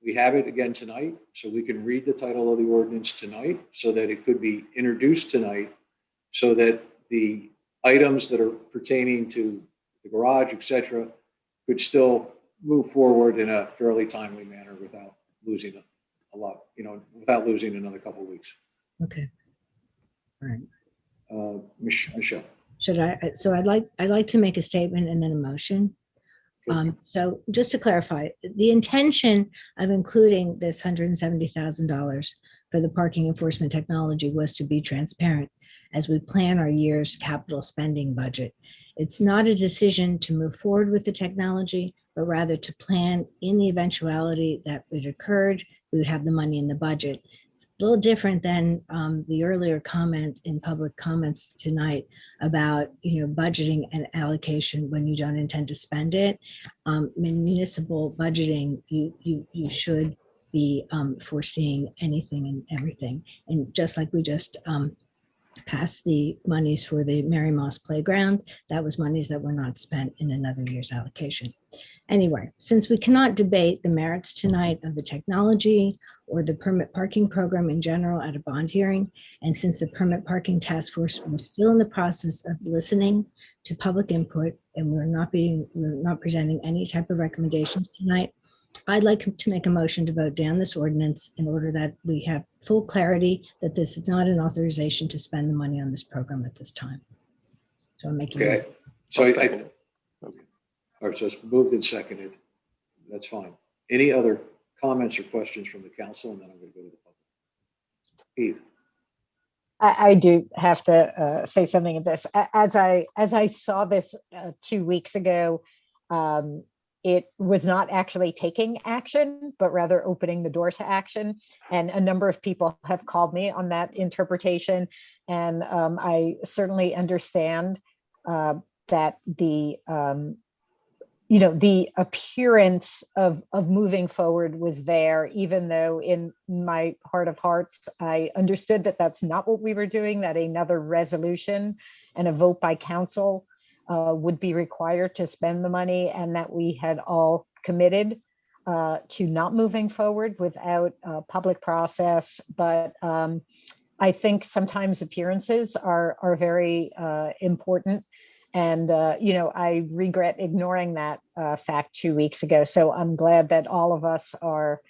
We have it again tonight, so we can read the title of the ordinance tonight so that it could be introduced tonight, so that the items that are pertaining to the garage, et cetera, could still move forward in a fairly timely manner without losing a lot, without losing another couple of weeks. Okay. All right. Michelle. Should I? So I'd like to make a statement and then a motion. So just to clarify, the intention of including this $170,000 for the parking enforcement technology was to be transparent as we plan our year's capital spending budget. It's not a decision to move forward with the technology, but rather to plan in the eventuality that it occurred, we would have the money in the budget. It's a little different than the earlier comment in public comments tonight about, budgeting and allocation when you don't intend to spend it. In municipal budgeting, you should be foreseeing anything and everything. And just like we just passed the monies for the Mary Moss Playground, that was monies that were not spent in another year's allocation. Anyway, since we cannot debate the merits tonight of the technology or the permit parking program in general at a bond hearing, and since the permit parking task force was still in the process of listening to public input, and we're not presenting any type of recommendations tonight, I'd like to make a motion to vote down this ordinance in order that we have full clarity that this is not an authorization to spend the money on this program at this time. So I'm making. Okay, so okay. All right, so it's moved and seconded. That's fine. Any other comments or questions from the council? And then I'm going to go to the public. Eve. I do have to say something of this. As I saw this 2 weeks ago, it was not actually taking action, but rather opening the door to action. And a number of people have called me on that interpretation. And I certainly understand that the appearance of moving forward was there, even though in my heart of hearts, I understood that that's not what we were doing, that another resolution and a vote by council would be required to spend the money, and that we had all committed to not moving forward without a public process. But I think sometimes appearances are very important. And, I regret ignoring that fact 2 weeks ago. So I'm glad that all of us are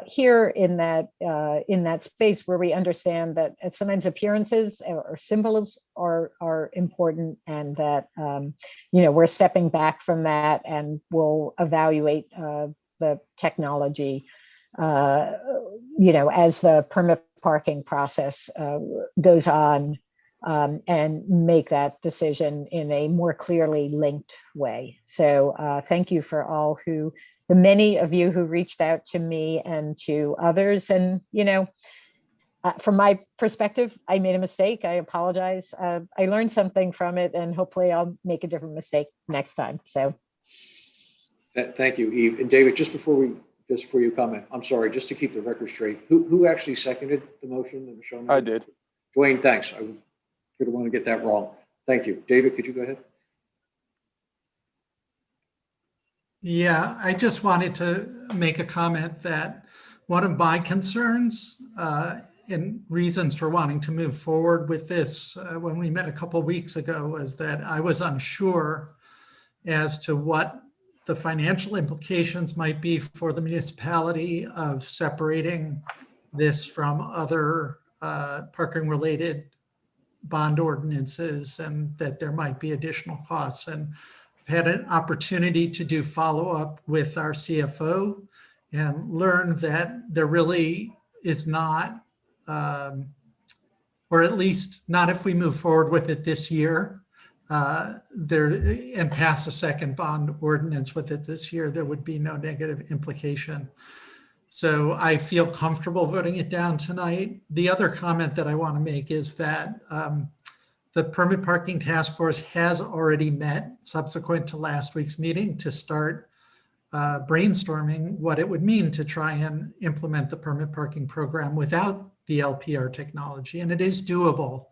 here in that space where we understand that sometimes appearances or symbols are important, and that we're stepping back from that and we'll evaluate the technology as the permit parking process goes on, and make that decision in a more clearly linked way. So thank you for all the many of you who reached out to me and to others. And, from my perspective, I made a mistake. I apologize. I learned something from it, and hopefully I'll make a different mistake next time. So. Thank you, Eve. And David, just before you comment, I'm sorry, just to keep the record straight, who actually seconded the motion that Michelle made? I did. Dwayne, thanks. I didn't want to get that wrong. Thank you. David, could you go ahead? Yeah, I just wanted to make a comment that one of my concerns and reasons for wanting to move forward with this when we met a couple of weeks ago was that I was unsure as to what the financial implications might be for the municipality of separating this from other parking related bond ordinances, and that there might be additional costs. And I've had an opportunity to do follow-up with our CFO and learn that there really is not, or at least not if we move forward with it this year, and pass a second bond ordinance with it this year, there would be no negative implication. So I feel comfortable voting it down tonight. The other comment that I want to make is that the Permit Parking Task Force has already met subsequent to last week's meeting to start brainstorming what it would mean to try and implement the permit parking program without the LPR technology, and it is doable.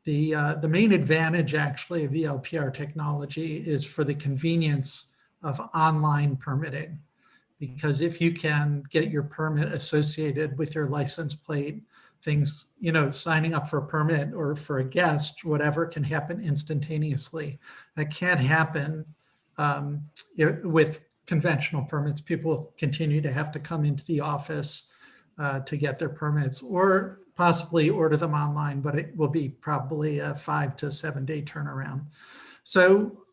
The main advantage actually of the LPR technology is for the convenience of online permitting. Because if you can get your permit associated with your license plate, things, signing up for a permit or for a guest, whatever, can happen instantaneously. That can't happen with conventional permits. People continue to have to come into the office to get their permits, or possibly order them online, but it will be probably a 5 to 7 day turnaround. So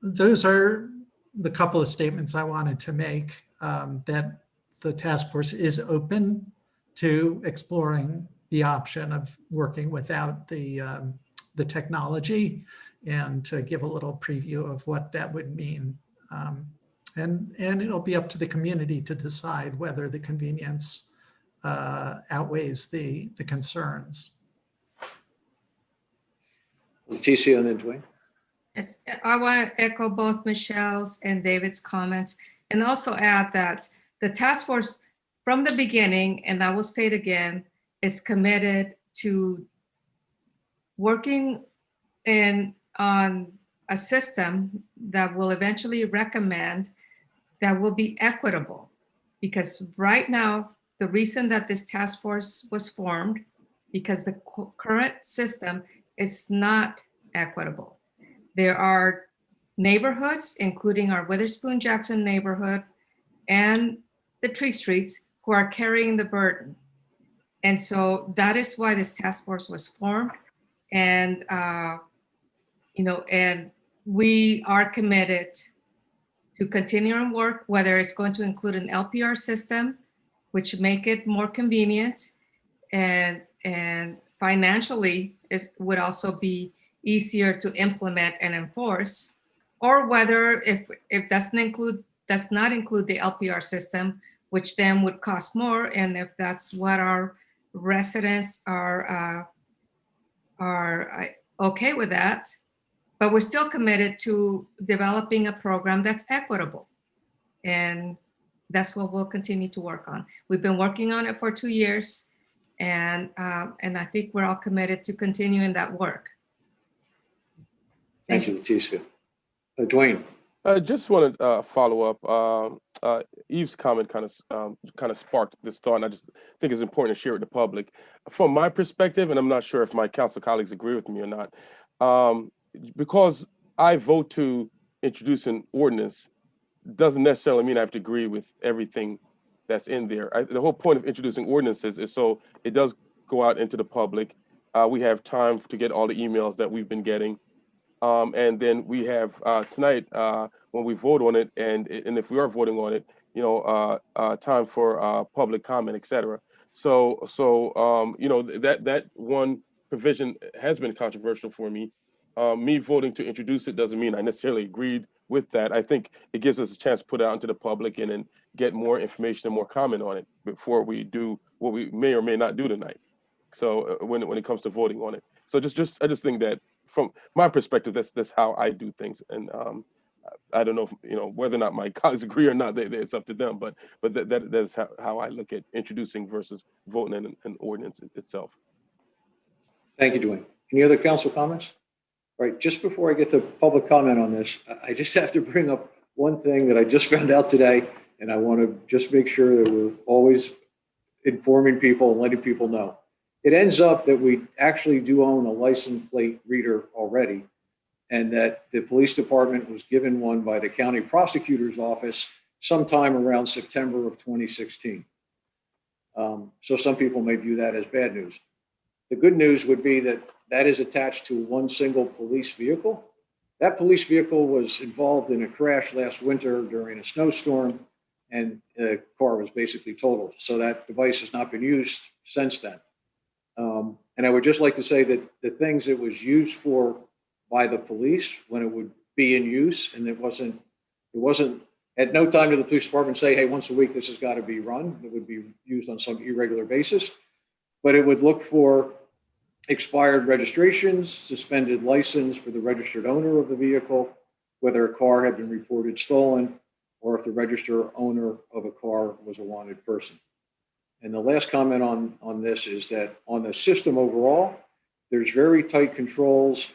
those are the couple of statements I wanted to make, that the task force is open to exploring the option of working without the technology, and to give a little preview of what that would mean. And it'll be up to the community to decide whether the convenience outweighs the concerns. Leticia and then Dwayne. Yes, I want to echo both Michelle's and David's comments, and also add that the task force from the beginning, and I will state again, is committed to working on a system that will eventually recommend that will be equitable. Because right now, the reason that this task force was formed, because the current system is not equitable. There are neighborhoods, including our Witherspoon Jackson neighborhood and the Tree Streets, who are carrying the burden. And so that is why this task force was formed. And, and we are committed to continue on work, whether it's going to include an LPR system, which make it more convenient and financially would also be easier to implement and enforce, or whether if does not include the LPR system, which then would cost more, and if that's what our residents are okay with that, but we're still committed to developing a program that's equitable, and that's what we'll continue to work on. We've been working on it for 2 years, and I think we're all committed to continuing that work. Thank you, Leticia. Dwayne. I just want to follow up. Eve's comment kind of sparked this thought, and I just think it's important to share it with the public. From my perspective, and I'm not sure if my council colleagues agree with me or not, because I vote to introduce an ordinance doesn't necessarily mean I have to agree with everything that's in there. The whole point of introducing ordinances is so it does go out into the public. We have time to get all the emails that we've been getting. And then we have tonight when we vote on it, and if we are voting on it, time for public comment, etc. So that one provision has been controversial for me. Me voting to introduce it doesn't mean I necessarily agreed with that. I think it gives us a chance to put it out into the public and then get more information and more comment on it before we do what we may or may not do tonight. So when it comes to voting on it, so I just think that from my perspective, that's how I do things, and I don't know if, whether or not my colleagues agree or not. It's up to them, but that's how I look at introducing versus voting an ordinance itself. Thank you, Dwayne. Any other council comments? All right, just before I get to public comment on this, I just have to bring up one thing that I just found out today, and I want to just make sure that we're always informing people and letting people know. It ends up that we actually do own a license plate reader already, and that the police department was given one by the county prosecutor's office sometime around September of 2016. So some people may view that as bad news. The good news would be that is attached to one single police vehicle. That police vehicle was involved in a crash last winter during a snowstorm, and the car was basically totaled. So that device has not been used since then. And I would just like to say that the things it was used for by the police when it would be in use, and it wasn't at no time did the police department say, hey, once a week this has got to be run. It would be used on some irregular basis, but it would look for expired registrations, suspended license for the registered owner of the vehicle, whether a car had been reported stolen, or if the registered owner of a car was a wanted person. And the last comment on this is that on the system overall, there's very tight controls.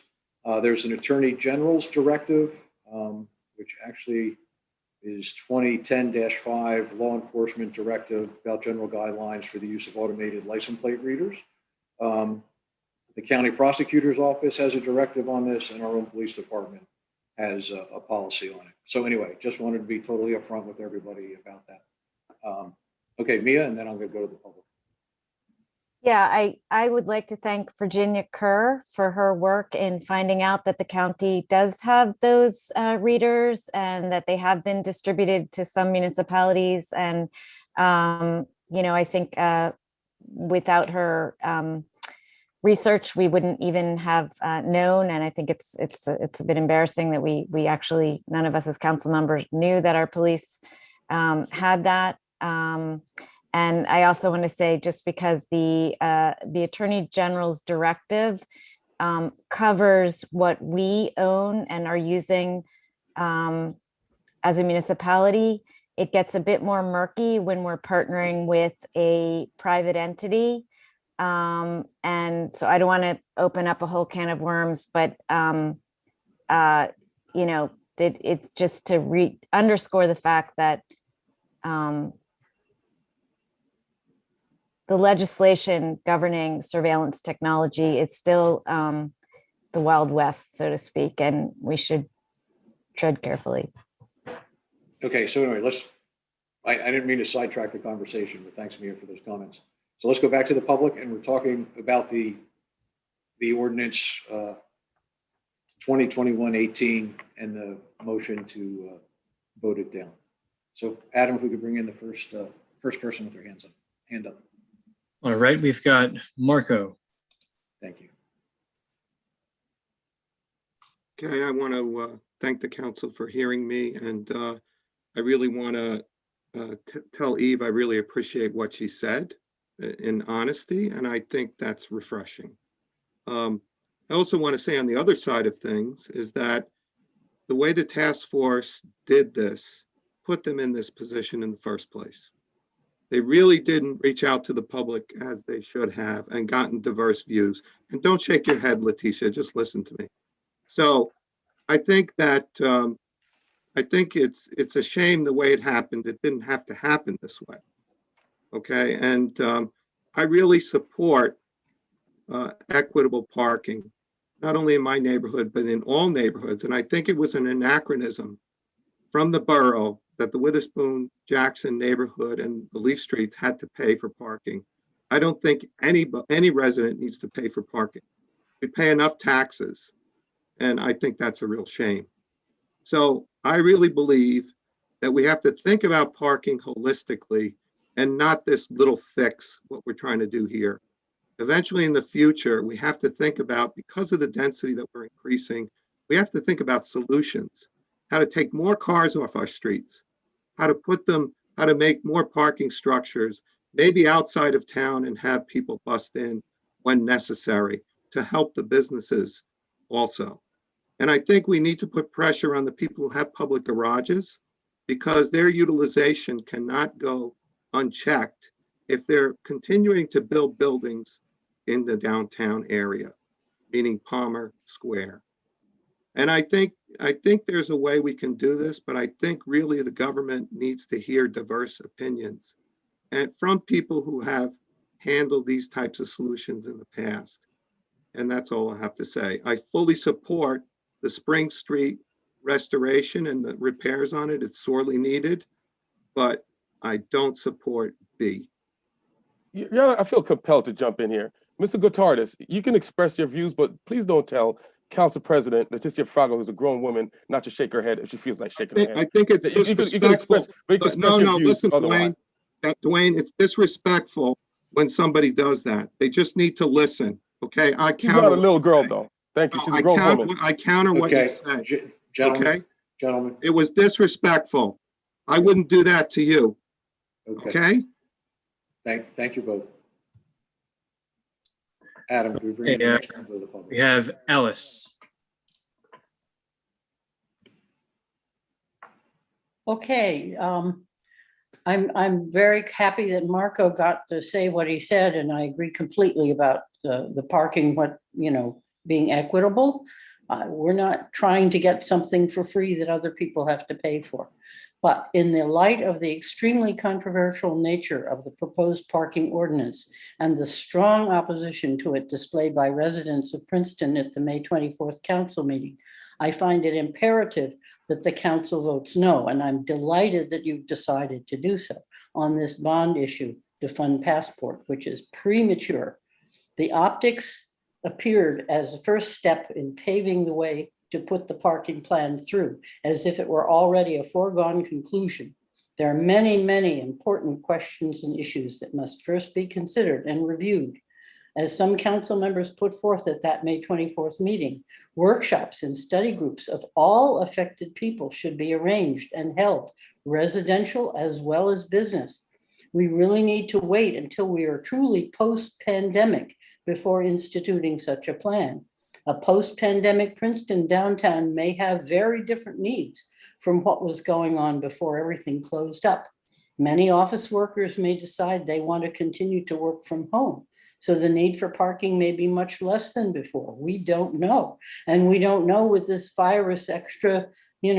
There's an Attorney General's directive, which actually is 2010-5 Law Enforcement Directive about general guidelines for the use of automated license plate readers. The county prosecutor's office has a directive on this, and our own police department has a policy on it. So anyway, just wanted to be totally upfront with everybody about that. Okay, Mia, and then I'm going to go to the public. Yeah, I would like to thank Virginia Kerr for her work in finding out that the county does have those readers and that they have been distributed to some municipalities. And, I think without her research we wouldn't even have known. And I think it's a bit embarrassing that we actually, none of us as council members knew that our police had that. And I also want to say, just because the Attorney General's directive covers what we own and are using as a municipality, it gets a bit more murky when we're partnering with a private entity. And so I don't want to open up a whole can of worms, but you know, it just to underscore the fact that the legislation governing surveillance technology, it's still the Wild West, so to speak, and we should tread carefully. Okay, so anyway, I didn't mean to sidetrack the conversation, but thanks, Mia, for those comments. So let's go back to the public, and we're talking about the ordinance 2021-18 and the motion to vote it down. So Adam, if we could bring in the first person with their hand up. All right, we've got Marco. Thank you. Okay, I want to thank the council for hearing me, and I really want to tell Eve I really appreciate what she said in honesty, and I think that's refreshing. I also want to say on the other side of things is that the way the task force did this put them in this position in the first place. They really didn't reach out to the public as they should have and gotten diverse views. And don't shake your head, Leticia, just listen to me. So I think that I think it's a shame the way it happened. It didn't have to happen this way. Okay, and I really support equitable parking, not only in my neighborhood, but in all neighborhoods. And I think it was an anachronism from the borough that the Witherspoon Jackson neighborhood and the Leaf Streets had to pay for parking. I don't think any resident needs to pay for parking. We pay enough taxes, and I think that's a real shame. So I really believe that we have to think about parking holistically and not this little fix, what we're trying to do here. Eventually in the future, we have to think about, because of the density that we're increasing, we have to think about solutions, how to take more cars off our streets, how to make more parking structures, maybe outside of town, and have people bust in when necessary to help the businesses also. And I think we need to put pressure on the people who have public garages, because their utilization cannot go unchecked if they're continuing to build buildings in the downtown area, meaning Palmer Square. And I think there's a way we can do this, but I think really the government needs to hear diverse opinions and from people who have handled these types of solutions in the past. And that's all I have to say. I fully support the Spring Street restoration and the repairs on it. It's sorely needed, but I don't support B. Yeah, I feel compelled to jump in here. Mr. Gutierrez, you can express your views, but please don't tell Council President Leticia Frago, who's a grown woman, not to shake her head if she feels like shaking her head. I think it's disrespectful. No, listen, Dwayne, it's disrespectful when somebody does that. They just need to listen, okay? She's not a little girl, though. Thank you. She's a grown woman. I counter what you said. Gentlemen, okay? It was disrespectful. I wouldn't do that to you. Okay? Thank you both. Adam, we bring in the next member of the public. We have Alice. Okay, I'm very happy that Marco got to say what he said, and I agree completely about the parking, being equitable. We're not trying to get something for free that other people have to pay for. But in the light of the extremely controversial nature of the proposed parking ordinance and the strong opposition to it displayed by residents of Princeton at the May 24th council meeting, I find it imperative that the council votes no, and I'm delighted that you've decided to do so on this bond issue to fund Passport, which is premature. The optics appeared as the first step in paving the way to put the parking plan through, as if it were already a foregone conclusion. There are many, many important questions and issues that must first be considered and reviewed. as some council members put forth at that May 24th meeting. Workshops and study groups of all affected people should be arranged and held, residential as well as business. We really need to wait until we are truly post-pandemic before instituting such a plan. A post-pandemic Princeton downtown may have very different needs from what was going on before everything closed up. Many office workers may decide they want to continue to work from home, so the need for parking may be much less than before. We don't know. And we don't know with this virus extra, the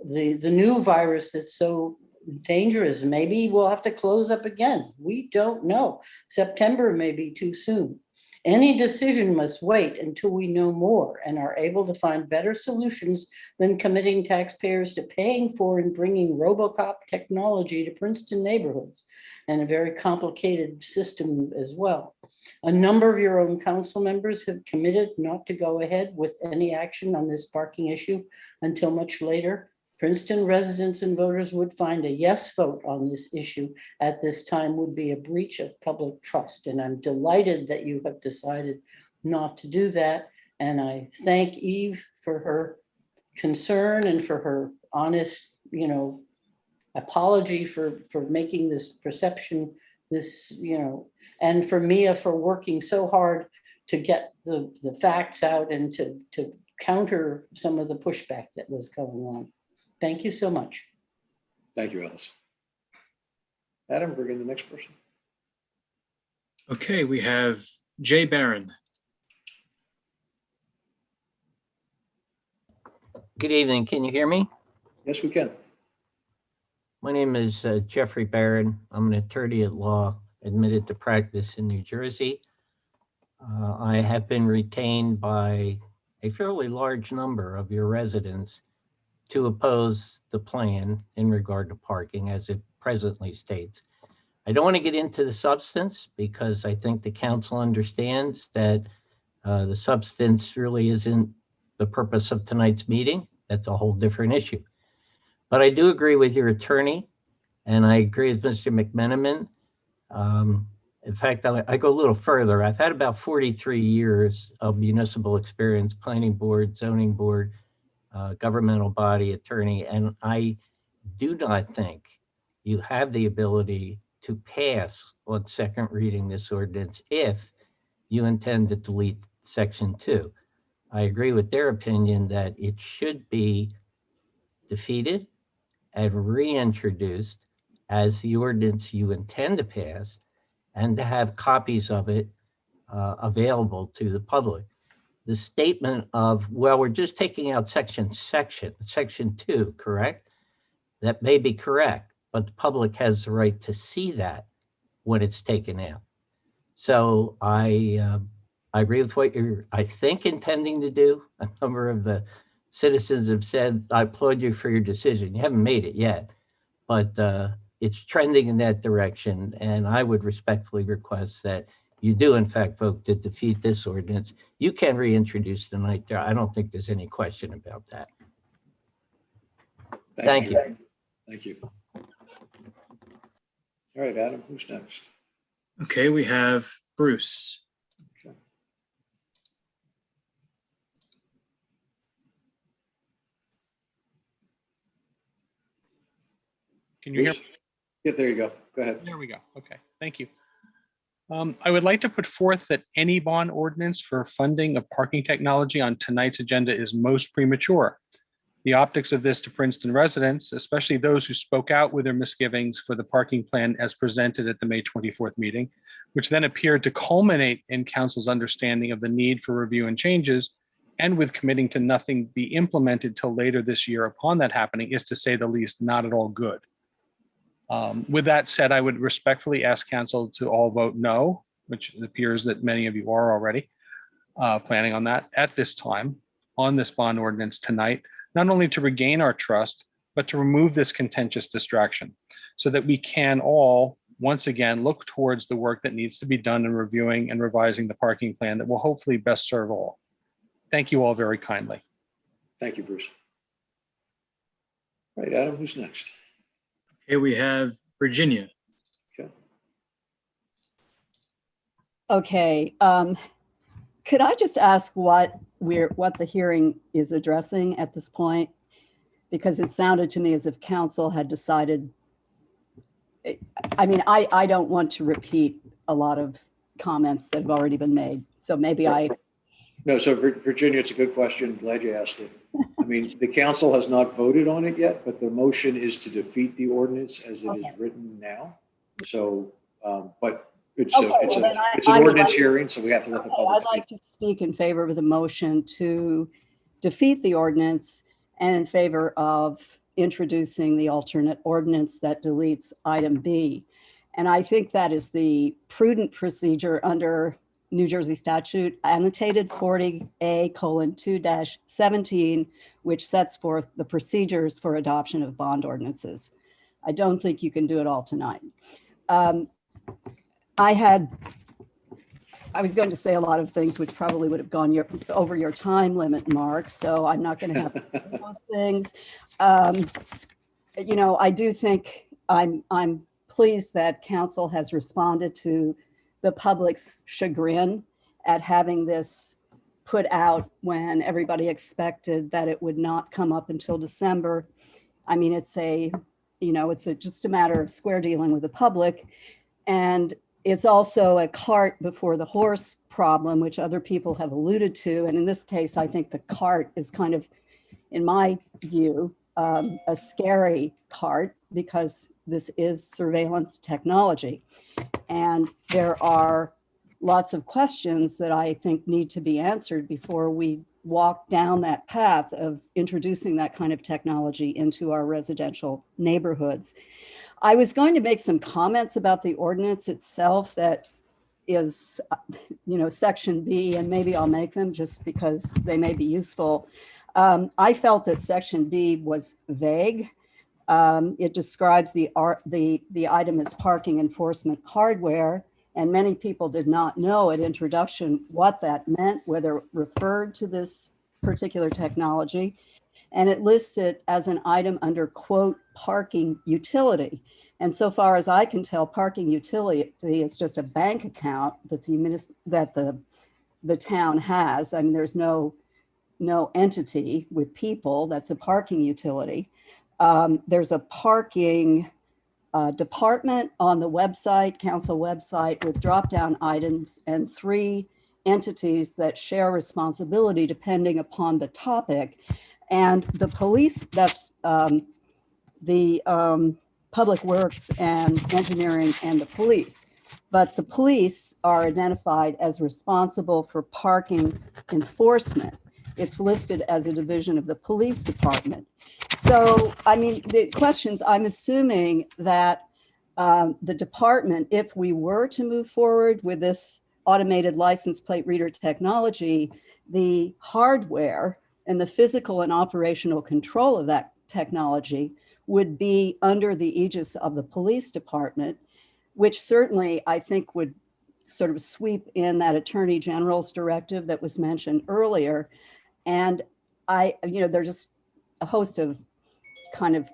new virus that's so dangerous. Maybe we'll have to close up again. We don't know. September may be too soon. Any decision must wait until we know more and are able to find better solutions than committing taxpayers to paying for and bringing RoboCop technology to Princeton neighborhoods, and a very complicated system as well. A number of your own council members have committed not to go ahead with any action on this parking issue until much later. Princeton residents and voters would find a yes vote on this issue at this time would be a breach of public trust. And I'm delighted that you have decided not to do that. And I thank Eve for her concern and for her honest, apology for making this perception, and for Mia for working so hard to get the facts out and to counter some of the pushback that was going on. Thank you so much. Thank you, Alice. Adam, bring in the next person. Okay, we have Jay Barron. Good evening. Can you hear me? Yes, we can. My name is Jeffrey Barron. I'm an attorney at law admitted to practice in New Jersey. I have been retained by a fairly large number of your residents to oppose the plan in regard to parking as it presently states. I don't want to get into the substance because I think the council understands that the substance really isn't the purpose of tonight's meeting. That's a whole different issue. But I do agree with your attorney, and I agree with Mr. McMenamin. In fact, I go a little further. I've had about 43 years of municipal experience, planning board, zoning board, governmental body attorney, and I do not think you have the ability to pass on second reading this ordinance if you intend to delete section 2. I agree with their opinion that it should be defeated and reintroduced as the ordinance you intend to pass, and to have copies of it available to the public. The statement of, well, we're just taking out section 2, correct? That may be correct, but the public has the right to see that when it's taken out. So I agree with what you're, I think, intending to do. A number of the citizens have said, I applaud you for your decision. You haven't made it yet, but it's trending in that direction. And I would respectfully request that you do in fact vote to defeat this ordinance. You can reintroduce tonight. I don't think there's any question about that. Thank you. Thank you. All right, Adam, who's next? Okay, we have Bruce. Okay. Can you hear Bruce? Yeah, there you go. Go ahead. There we go. Okay, thank you. I would like to put forth that any bond ordinance for funding of parking technology on tonight's agenda is most premature. The optics of this to Princeton residents, especially those who spoke out with their misgivings for the parking plan as presented at the May 24th meeting, which then appeared to culminate in council's understanding of the need for review and changes, and with committing to nothing be implemented till later this year upon that happening, is to say the least not at all good. With that said, I would respectfully ask council to all vote no, which it appears that many of you are already planning on that at this time on this bond ordinance tonight, not only to regain our trust, but to remove this contentious distraction so that we can all, once again, look towards the work that needs to be done in reviewing and revising the parking plan that will hopefully best serve all. Thank you all very kindly. Thank you, Bruce. All right, Adam, who's next? Okay, we have Virginia. Okay. Okay, could I just ask what the hearing is addressing at this point? Because it sounded to me as if council had decided. I mean, I don't want to repeat a lot of comments that have already been made. So maybe No, so Virginia, it's a good question. Glad you asked it. I mean, the council has not voted on it yet, but the motion is to defeat the ordinance as it is written now. So, but it's Okay, it's an ordinance hearing, so we have to let the public I'd like to speak in favor of the motion to defeat the ordinance and in favor of introducing the alternate ordinance that deletes item B. And I think that is the prudent procedure under New Jersey statute annotated 40A:2-17, which sets forth the procedures for adoption of bond ordinances. I don't think you can do it all tonight. I was going to say a lot of things which probably would have gone over your time limit, Mark, so I'm not going to have to say those things. You know, I do think I'm pleased that council has responded to the public's chagrin at having this put out when everybody expected that it would not come up until December. I mean, it's just a matter of square dealing with the public. And it's also a cart before the horse problem, which other people have alluded to. And in this case, I think the cart is kind of, in my view, a scary cart because this is surveillance technology. And there are lots of questions that I think need to be answered before we walk down that path of introducing that kind of technology into our residential neighborhoods. I was going to make some comments about the ordinance itself that is, section B, and maybe I'll make them just because they may be useful. I felt that section B was vague. It describes the item as parking enforcement hardware, and many people did not know at introduction what that meant, whether it referred to this particular technology. And it lists it as an item under, quote, parking utility. And so far as I can tell, parking utility is just a bank account that the town has. I mean, there's no entity with people that's a parking utility. There's a parking department on the website, council website, with drop-down items and 3 entities that share responsibility depending upon the topic. And the police, that's the public works and engineering and the police. But the police are identified as responsible for parking enforcement. It's listed as a division of the police department. So, I mean, the questions, I'm assuming that the department, if we were to move forward with this automated license plate reader technology, the hardware and the physical and operational control of that technology would be under the aegis of the police department, which certainly I think would sort of sweep in that Attorney General's directive that was mentioned earlier. And there's just a host of kind of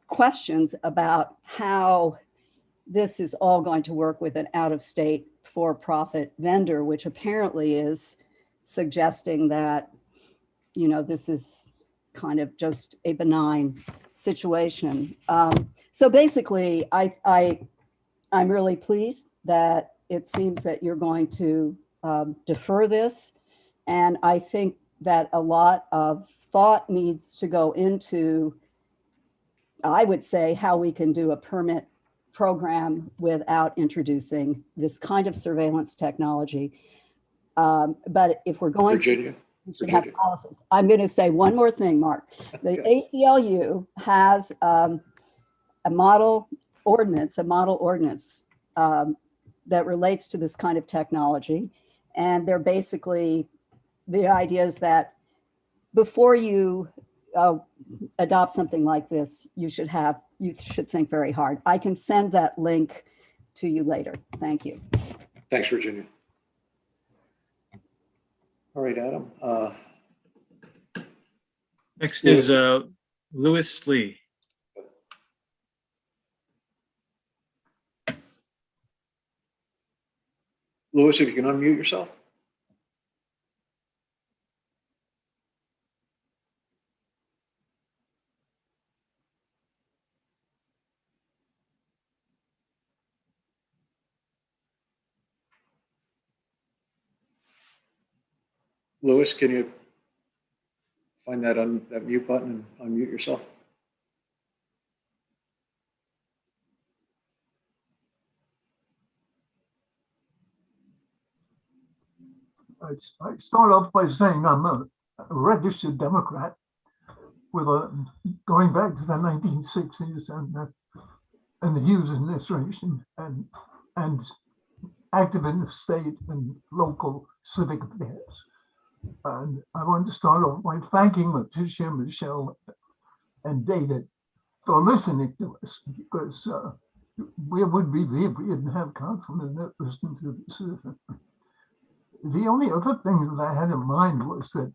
questions about how this is all going to work with an out-of-state for-profit vendor, which apparently is suggesting that, this is kind of just a benign situation. So basically, I'm really pleased that it seems that you're going to defer this. And I think that a lot of thought needs to go into, I would say, how we can do a permit program without introducing this kind of surveillance technology. But if we're going Virginia. we should have policies. I'm going to say one more thing, Mark. The ACLU has a model ordinance that relates to this kind of technology. And they're basically, the idea is that before you adopt something like this, you should think very hard. I can send that link to you later. Thank you. Thanks, Virginia. All right, Adam. Next is Louis Lee. Louis, if you can unmute yourself. Louis, can you find that that mute button and unmute yourself? I start off by saying I'm a registered Democrat with going back to the 1960s and the Hughes administration and active in the state and local civic affairs. And I want to start off by thanking Letitia, Michelle, and David for listening to us, because where would we be if we didn't have councilmen that listen to the citizen? The only other thing that I had in mind was that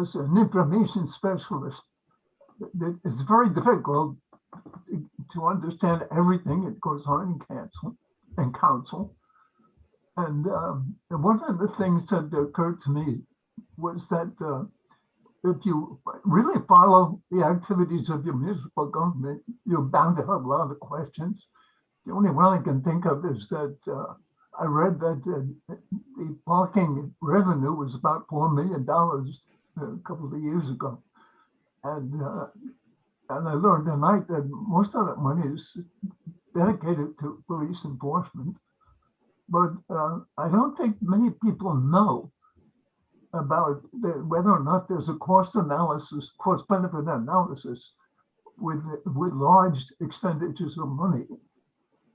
as an information specialist, it's very difficult to understand everything that goes on in council. And one of the things that occurred to me was that if you really follow the activities of your municipal government, you're bound to have a lot of questions. The only one I can think of is that I read that the parking revenue was about $4 million a couple of years ago. And I learned tonight that most of that money is dedicated to police enforcement. But I don't think many people know about whether or not there's a cost analysis, cost benefit analysis with large expenditures of money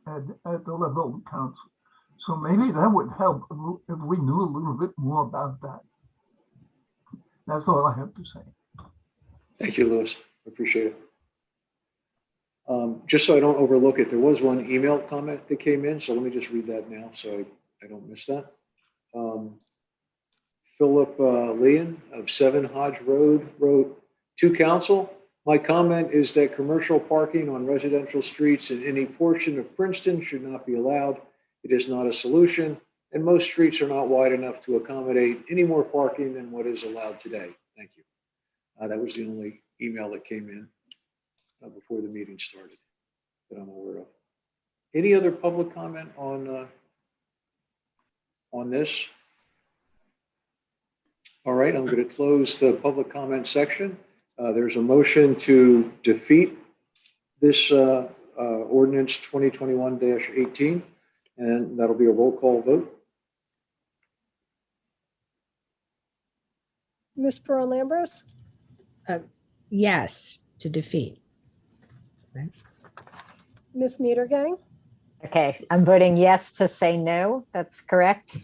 at the level of council. So maybe that would help if we knew a little bit more about that. That's all I have to say. Thank you, Louis. Appreciate it. Just so I don't overlook it, there was one email comment that came in, so let me just read that now so I don't miss that. Philip Leon of 7 Hodge Road wrote, "To council, my comment is that commercial parking on residential streets in any portion of Princeton should not be allowed. It is not a solution, and most streets are not wide enough to accommodate any more parking than what is allowed today. Thank you." That was the only email that came in before the meeting started that I'm aware of. Any other public comment on this? All right, I'm going to close the public comment section. There's a motion to defeat this ordinance 2021-18, and that'll be a roll call vote. Ms. Pearl-Lambros? Yes, to defeat. Right. Ms. Niedergang? Okay, I'm voting yes to say no. That's correct.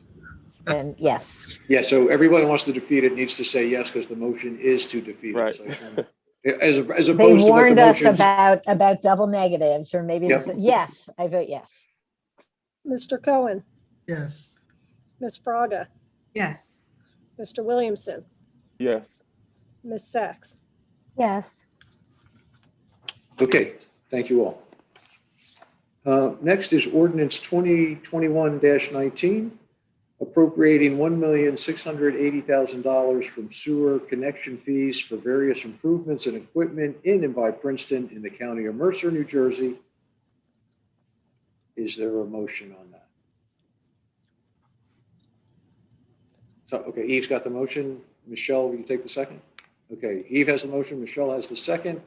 And yes. Yeah, so everybody wants to defeat it needs to say yes because the motion is to defeat Right. it. So as opposed They to what the warned us motion's. about double negatives, or maybe Yep. yes, I vote yes. Mr. Cohen? Yes. Ms. Fraga? Yes. Mr. Williamson? Yes. Ms. Sachs? Yes. Okay, thank you all. Next is ordinance 2021-19, appropriating $1,680,000 from sewer connection fees for various improvements and equipment in and by Princeton in the county of Mercer, New Jersey. Is there a motion on that? So, okay, Eve's got the motion. Michelle, will you take the second? Okay, Eve has the motion. Michelle has the second.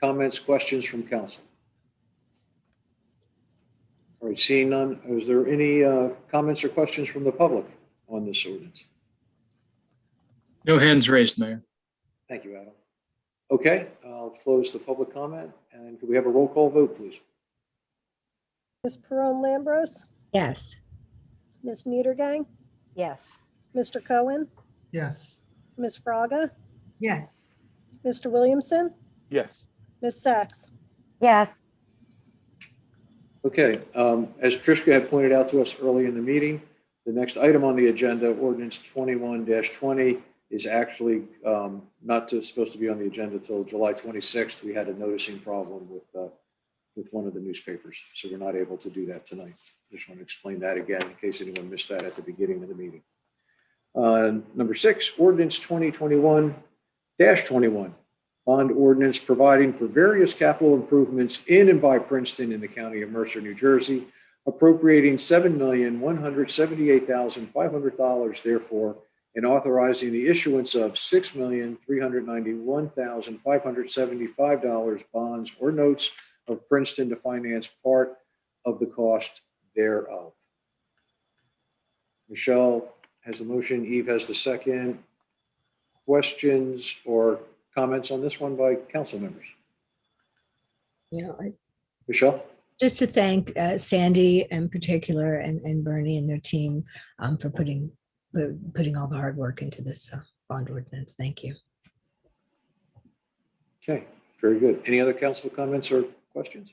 Comments, questions from council? All right, seeing none, is there any comments or questions from the public on this ordinance? No hands raised, Mayor. Thank you, Adam. Okay, I'll close the public comment, and could we have a roll call vote, please? Ms. Pearl-Lambros? Yes. Ms. Niedergang? Yes. Mr. Cohen? Yes. Ms. Fraga? Yes. Mr. Williamson? Yes. Ms. Sachs? Yes. Okay, as Trishka had pointed out to us early in the meeting, the next item on the agenda, ordinance 21-20, is actually not supposed to be on the agenda till July 26th. We had a noticing problem with with one of the newspapers. So we're not able to do that tonight. Just want to explain that again in case anyone missed that at the beginning of the meeting. Number 6, ordinance 2021-21, bond ordinance providing for various capital improvements in and by Princeton in the county of Mercer, New Jersey, appropriating $7,178,500 therefore, and authorizing the issuance of $6,391,575 bonds or notes of Princeton to finance part of the cost thereof. Michelle has the motion. Eve has the second. Questions or comments on this one by council members? Michelle? Just to thank Sandy in particular and Bernie and their team for putting all the hard work into this bond ordinance. Thank you. Okay, very good. Any other council comments or questions?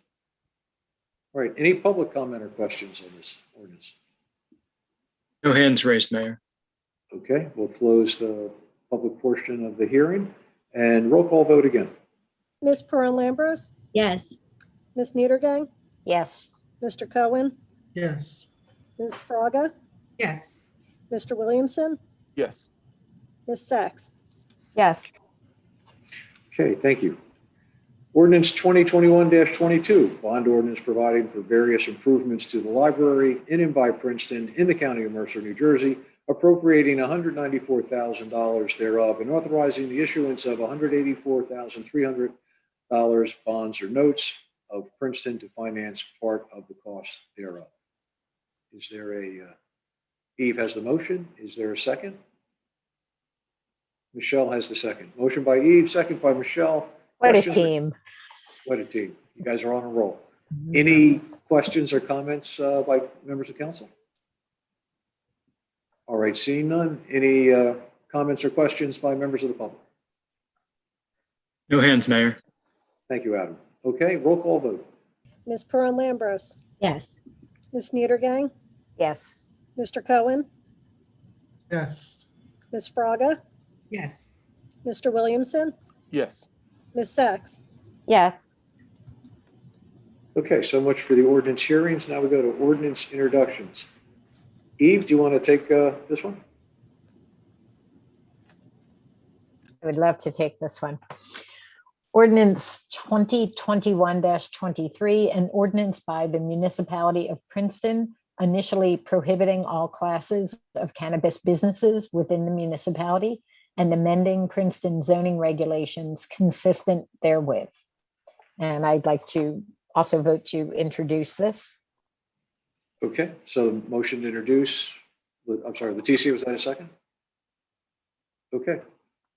All right, any public comment or questions on this ordinance? No hands raised, Mayor. Okay, we'll close the public portion of the hearing and roll call vote again. Ms. Pearl-Lambros, Yes. Ms. Niedergang, Yes. Mr. Cohen, Yes. Ms. Fraga, Yes. Mr. Williamson, Yes. Ms. Sacks. Yes. Okay, thank you. Ordinance 2021-22, bond ordinance providing for various improvements to the library in and by Princeton in the county of Mercer, New Jersey, appropriating $194,000 thereof and authorizing the issuance of $184,300 bonds or notes of Princeton to finance part of the cost thereof. Is there Eve has the motion. Is there a second? Michelle has the second. Motion by Eve, second by Michelle. What a Questions? team. What a team. You guys are on a roll. Any questions or comments by members of council? All right, seeing none. Any comments or questions by members of the public? No hands, Mayor. Thank you, Adam. Okay, roll call vote. Ms. Pearl-Lambros, Yes. Ms. Niedergang, Yes. Mr. Cohen, Yes. Ms. Fraga, Yes. Mr. Williamson, Yes. Ms. Sacks. Yes. Okay, so much for the ordinance hearings. Now we go to ordinance introductions. Eve, do you want to take this one? I would love to take this one. Ordinance 2021-23, an ordinance by the municipality of Princeton initially prohibiting all classes of cannabis businesses within the municipality and amending Princeton zoning regulations consistent therewith. And I'd like to also vote to introduce this. Okay, so motion to introduce. I'm sorry, Leticia, was that a second? Okay,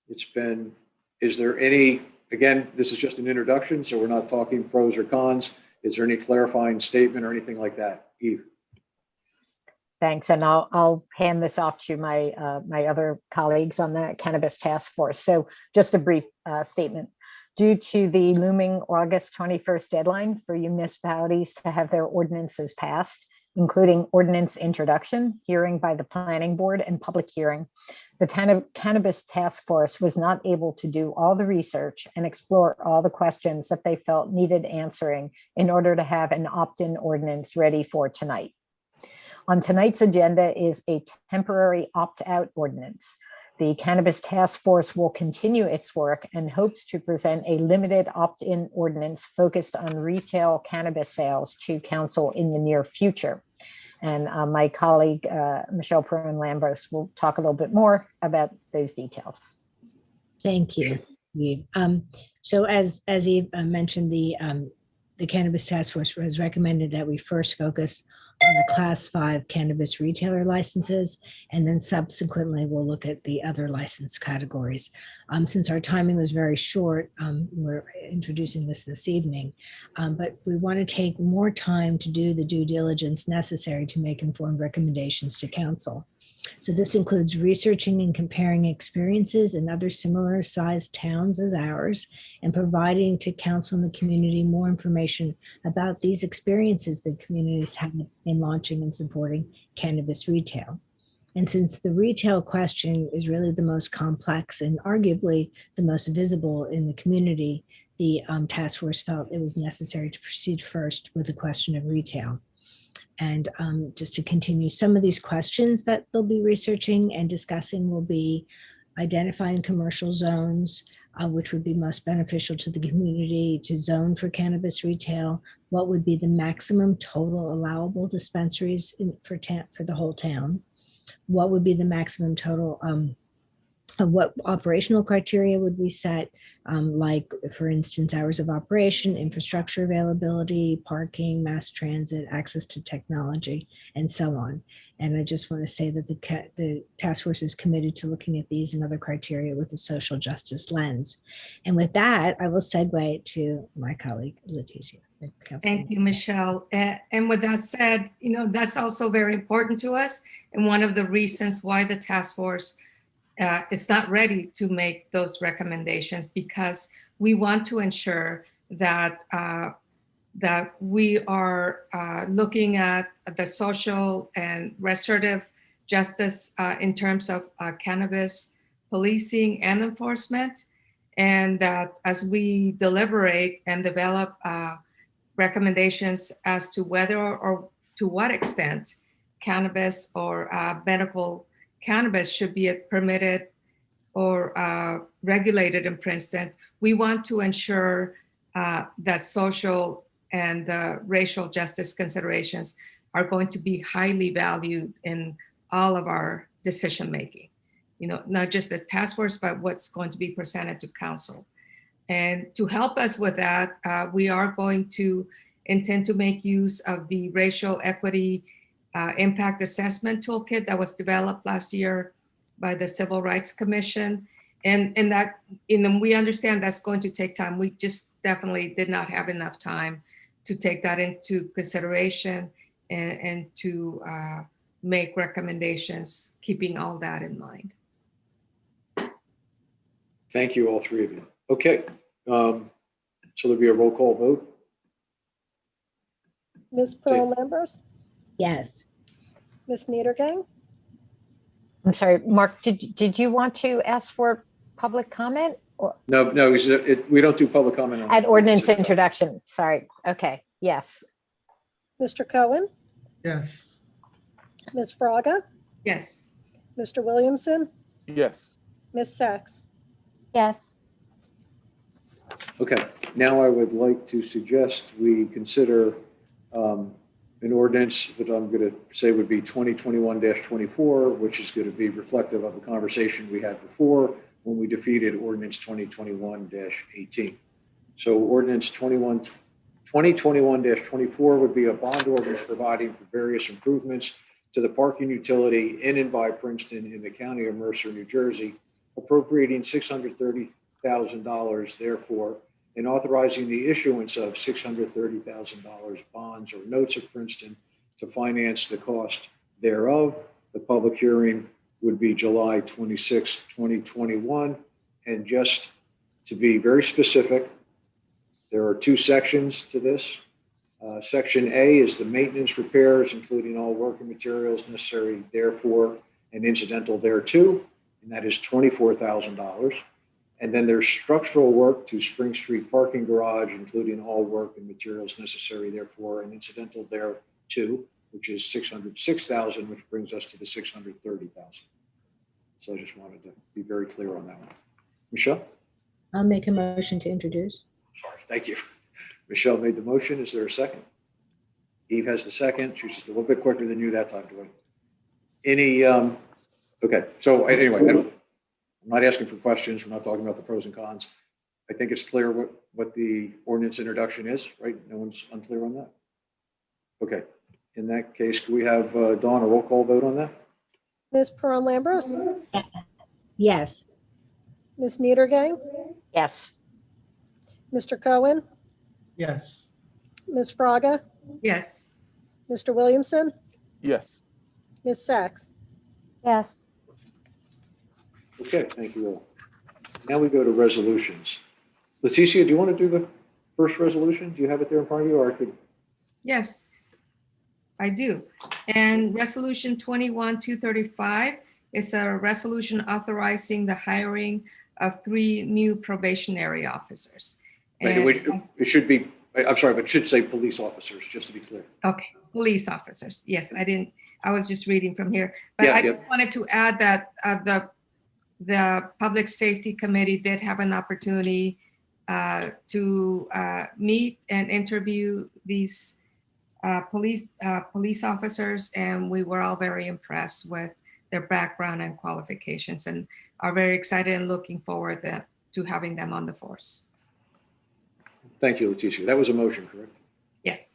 it's been, is there any, again, this is just an introduction, so we're not talking pros or cons. Is there any clarifying statement or anything like that? Eve? Thanks, and I'll hand this off to my my other colleagues on the Cannabis Task Force. So just a brief statement. Due to the looming August 21st deadline for municipalities to have their ordinances passed, including ordinance introduction, hearing by the planning board, and public hearing, the Cannabis Task Force was not able to do all the research and explore all the questions that they felt needed answering in order to have an opt-in ordinance ready for tonight. On tonight's agenda is a temporary opt-out ordinance. The Cannabis Task Force will continue its work and hopes to present a limited opt-in ordinance focused on retail cannabis sales to council in the near future. And my colleague, Michelle Pearl-Lambros, will talk a little bit more about those details. Thank you. So as Eve mentioned, the Cannabis Task Force has recommended that we first focus on the Class 5 cannabis retailer licenses, and then subsequently we'll look at the other license categories. Since our timing was very short, we're introducing this evening, but we want to take more time to do the due diligence necessary to make informed recommendations to council. So this includes researching and comparing experiences in other similar sized towns as ours and providing to council and the community more information about these experiences that communities have in launching and supporting cannabis retail. And since the retail question is really the most complex and arguably the most visible in the community, the task force felt it was necessary to proceed first with the question of retail. And just to continue, some of these questions that they'll be researching and discussing will be identifying commercial zones, which would be most beneficial to the community to zone for cannabis retail. What would be the maximum total allowable dispensaries for the whole town? What would be the maximum total of what operational criteria would we set, like, for instance, hours of operation, infrastructure availability, parking, mass transit, access to technology, and so on. And I just want to say that the task force is committed to looking at these and other criteria with a social justice lens. And with that, I will segue to my colleague, Leticia. Thank you, Michelle. And with that said, that's also very important to us. And one of the reasons why the task force is not ready to make those recommendations, because we want to ensure that that we are looking at the social and restorative justice in terms of cannabis policing and enforcement, and that as we deliberate and develop recommendations as to whether or to what extent cannabis or medical cannabis should be permitted or regulated in Princeton, we want to ensure that social and racial justice considerations are going to be highly valued in all of our decision making. Not just the task force, but what's going to be presented to council. And to help us with that, we are going to intend to make use of the racial equity impact assessment toolkit that was developed last year by the Civil Rights Commission. And that, we understand that's going to take time. We just definitely did not have enough time to take that into consideration and to make recommendations, keeping all that in mind. Thank you, all three of you. Okay, so there'll be a roll call vote. Ms. Pearl Lambers, Yes. Ms. Niedergang, I'm sorry, Mark, did you want to ask for public comment? Or No, we don't do public comment on at ordinance introduction? Sorry. Okay. Yes. Mr. Cohen, Yes. Ms. Fraga, Yes. Mr. Williamson, Yes. Ms. Sachs. Yes. Okay, now I would like to suggest we consider an ordinance that I'm going to say would be 2021-24, which is going to be reflective of the conversation we had before when we defeated ordinance 2021-18. So ordinance 2021-24 would be a bond ordinance providing for various improvements to the parking utility in and by Princeton in the county of Mercer, New Jersey, appropriating $630,000 therefore, and authorizing the issuance of $630,000 bonds or notes of Princeton to finance the cost thereof. The public hearing would be July 26, 2021. And just to be very specific, there are two sections to this. Section A is the maintenance repairs, including all work and materials necessary therefore and incidental thereto, and that is $24,000. And then there's structural work to Spring Street parking garage, including all work and materials necessary therefore and incidental thereto, which is $606,000, which brings us to the $630,000. So I just wanted to be very clear on that one. Michelle? I'll make a motion to introduce. Sorry, thank you. Michelle made the motion. Is there a second? Eve has the second. She's just a little bit quicker than you that time, Dwayne. Any, okay, so anyway, I'm not asking for questions. We're not talking about the pros and cons. I think it's clear what the ordinance introduction is, right? No one's unclear on that? Okay, in that case, can we have Dawn, a roll call vote on that? Ms. Pearl Lambers, Yes. Ms. Niedergang, Yes. Mr. Cohen, Yes. Ms. Fraga, Yes. Mr. Williamson, Yes. Ms. Sachs. Yes. Okay, thank you all. Now we go to resolutions. Leticia, do you want to do the first resolution? Do you have it there in front of you, or I could? Yes, I do. And resolution 21-235 is a resolution authorizing the hiring of 3 new probationary officers. And It should be, I'm sorry, but it should say police officers, just to be clear. okay, police officers. Yes, I was just reading from here. But Yeah, I yeah. just wanted to add that the Public Safety Committee did have an opportunity to meet and interview these police officers, and we were all very impressed with their background and qualifications, and are very excited and looking forward to having them on the force. Thank you, Leticia. That was a motion, correct? Yes.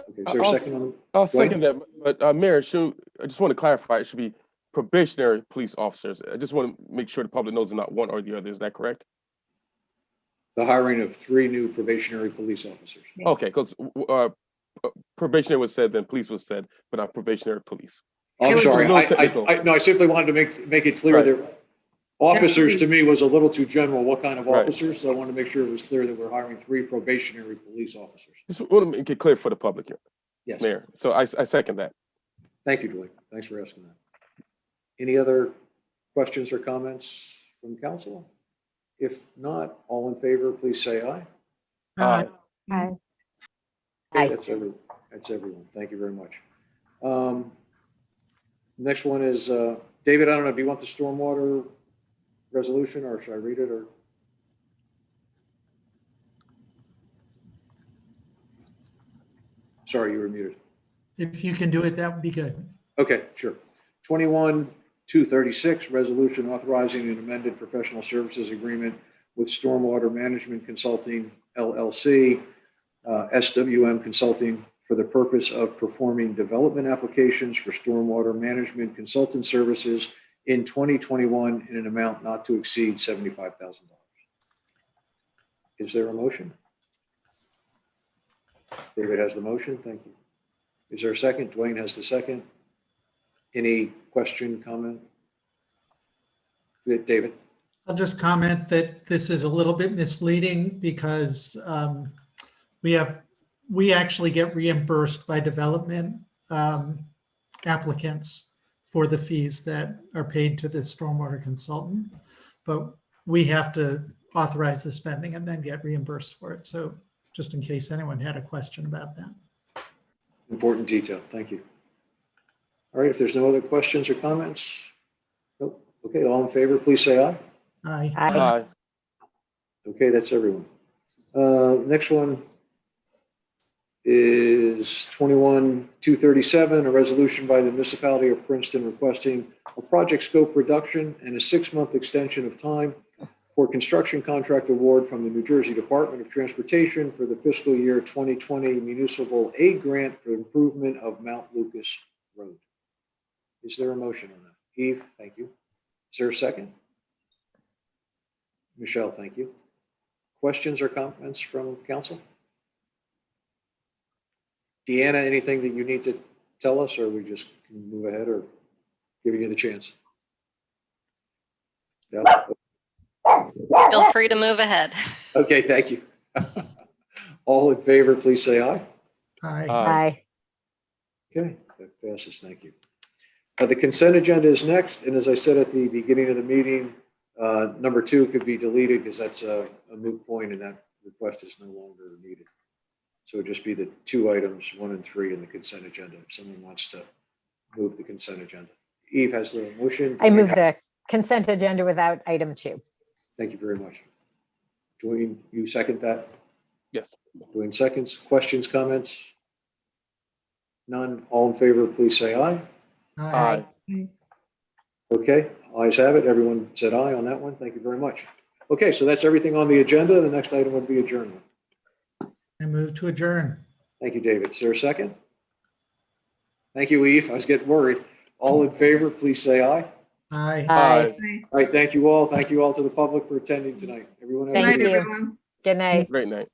Okay, is there a second on? I'll Go ahead. second that, but Mayor, I just want to clarify, it should be probationary police officers. I just want to make sure the public knows it's not one or the other. Is that correct? The hiring of 3 new probationary police officers. Yes. Okay, because probationary was said, then police was said, but not probationary police. I'm It's a sorry. little technical. No, I simply wanted to make it clear Right. that officers to me was a little too general. What kind of Right. officers? So I want to make sure it was clear that we're hiring 3 probationary police officers. Just want to make it clear for the public here, Yes. Mayor. So I second that. Thank you, Dwayne. Thanks for asking that. Any other questions or comments from council? If not, all in favor, please say aye. Aye. Aye. Okay, that's everyone. Thank you very much. Next one is, David, I don't know, do you want the stormwater resolution, or should I read it, or? Sorry, you were muted. If you can do it, that would be good. Okay, sure. 21-236, resolution authorizing an amended professional services agreement with Stormwater Management Consulting LLC, SWM Consulting, for the purpose of performing development applications for stormwater management consultant services in 2021 in an amount not to exceed $75,000. Is there a motion? David has the motion. Thank you. Is there a second? Dwayne has the second. Any question, comment? David? I'll just comment that this is a little bit misleading because we actually get reimbursed by development applicants for the fees that are paid to the stormwater consultant, but we have to authorize the spending and then get reimbursed for it. So just in case anyone had a question about that. Important detail. Thank you. All right, if there's no other questions or comments, nope. Okay, all in favor, please say aye. Aye. Aye. Okay, that's everyone. Next one is 21-237, a resolution by the municipality of Princeton requesting a project scope reduction and a 6-month extension of time for construction contract award from the New Jersey Department of Transportation for the fiscal year 2020 municipal aid grant for improvement of Mount Lucas Road. Is there a motion on that? Eve, thank you. Is there a second? Michelle, thank you. Questions or comments from council? Deanna, anything that you need to tell us, or we just can move ahead, or giving you the chance? No? Feel free to move ahead. Okay, thank you. All in favor, please say aye. Aye. Aye. Okay, that passes. Thank you. The consent agenda is next, and as I said at the beginning of the meeting, number 2 could be deleted because that's a moot point, and that request is no longer needed. So it'd just be the 2 items, 1 and 3, in the consent agenda. If someone wants to move the consent agenda. Eve has the motion. I move the consent agenda without item 2. Thank you very much. Dwayne, you second that? Yes. Dwayne seconds. Questions, comments? None. All in favor, please say aye. Aye. Okay, ayes have it. Everyone said aye on that one. Thank you very much. Okay, so that's everything on the agenda. The next item would be adjournment. I move to adjourn. Thank you, David. Is there a second? Thank you, Eve. I was getting worried. All in favor, please say aye. Aye. Aye. All right, thank you all. Thank you all to the public for attending tonight. Everyone have a Thank good you. evening. Good night. Great night.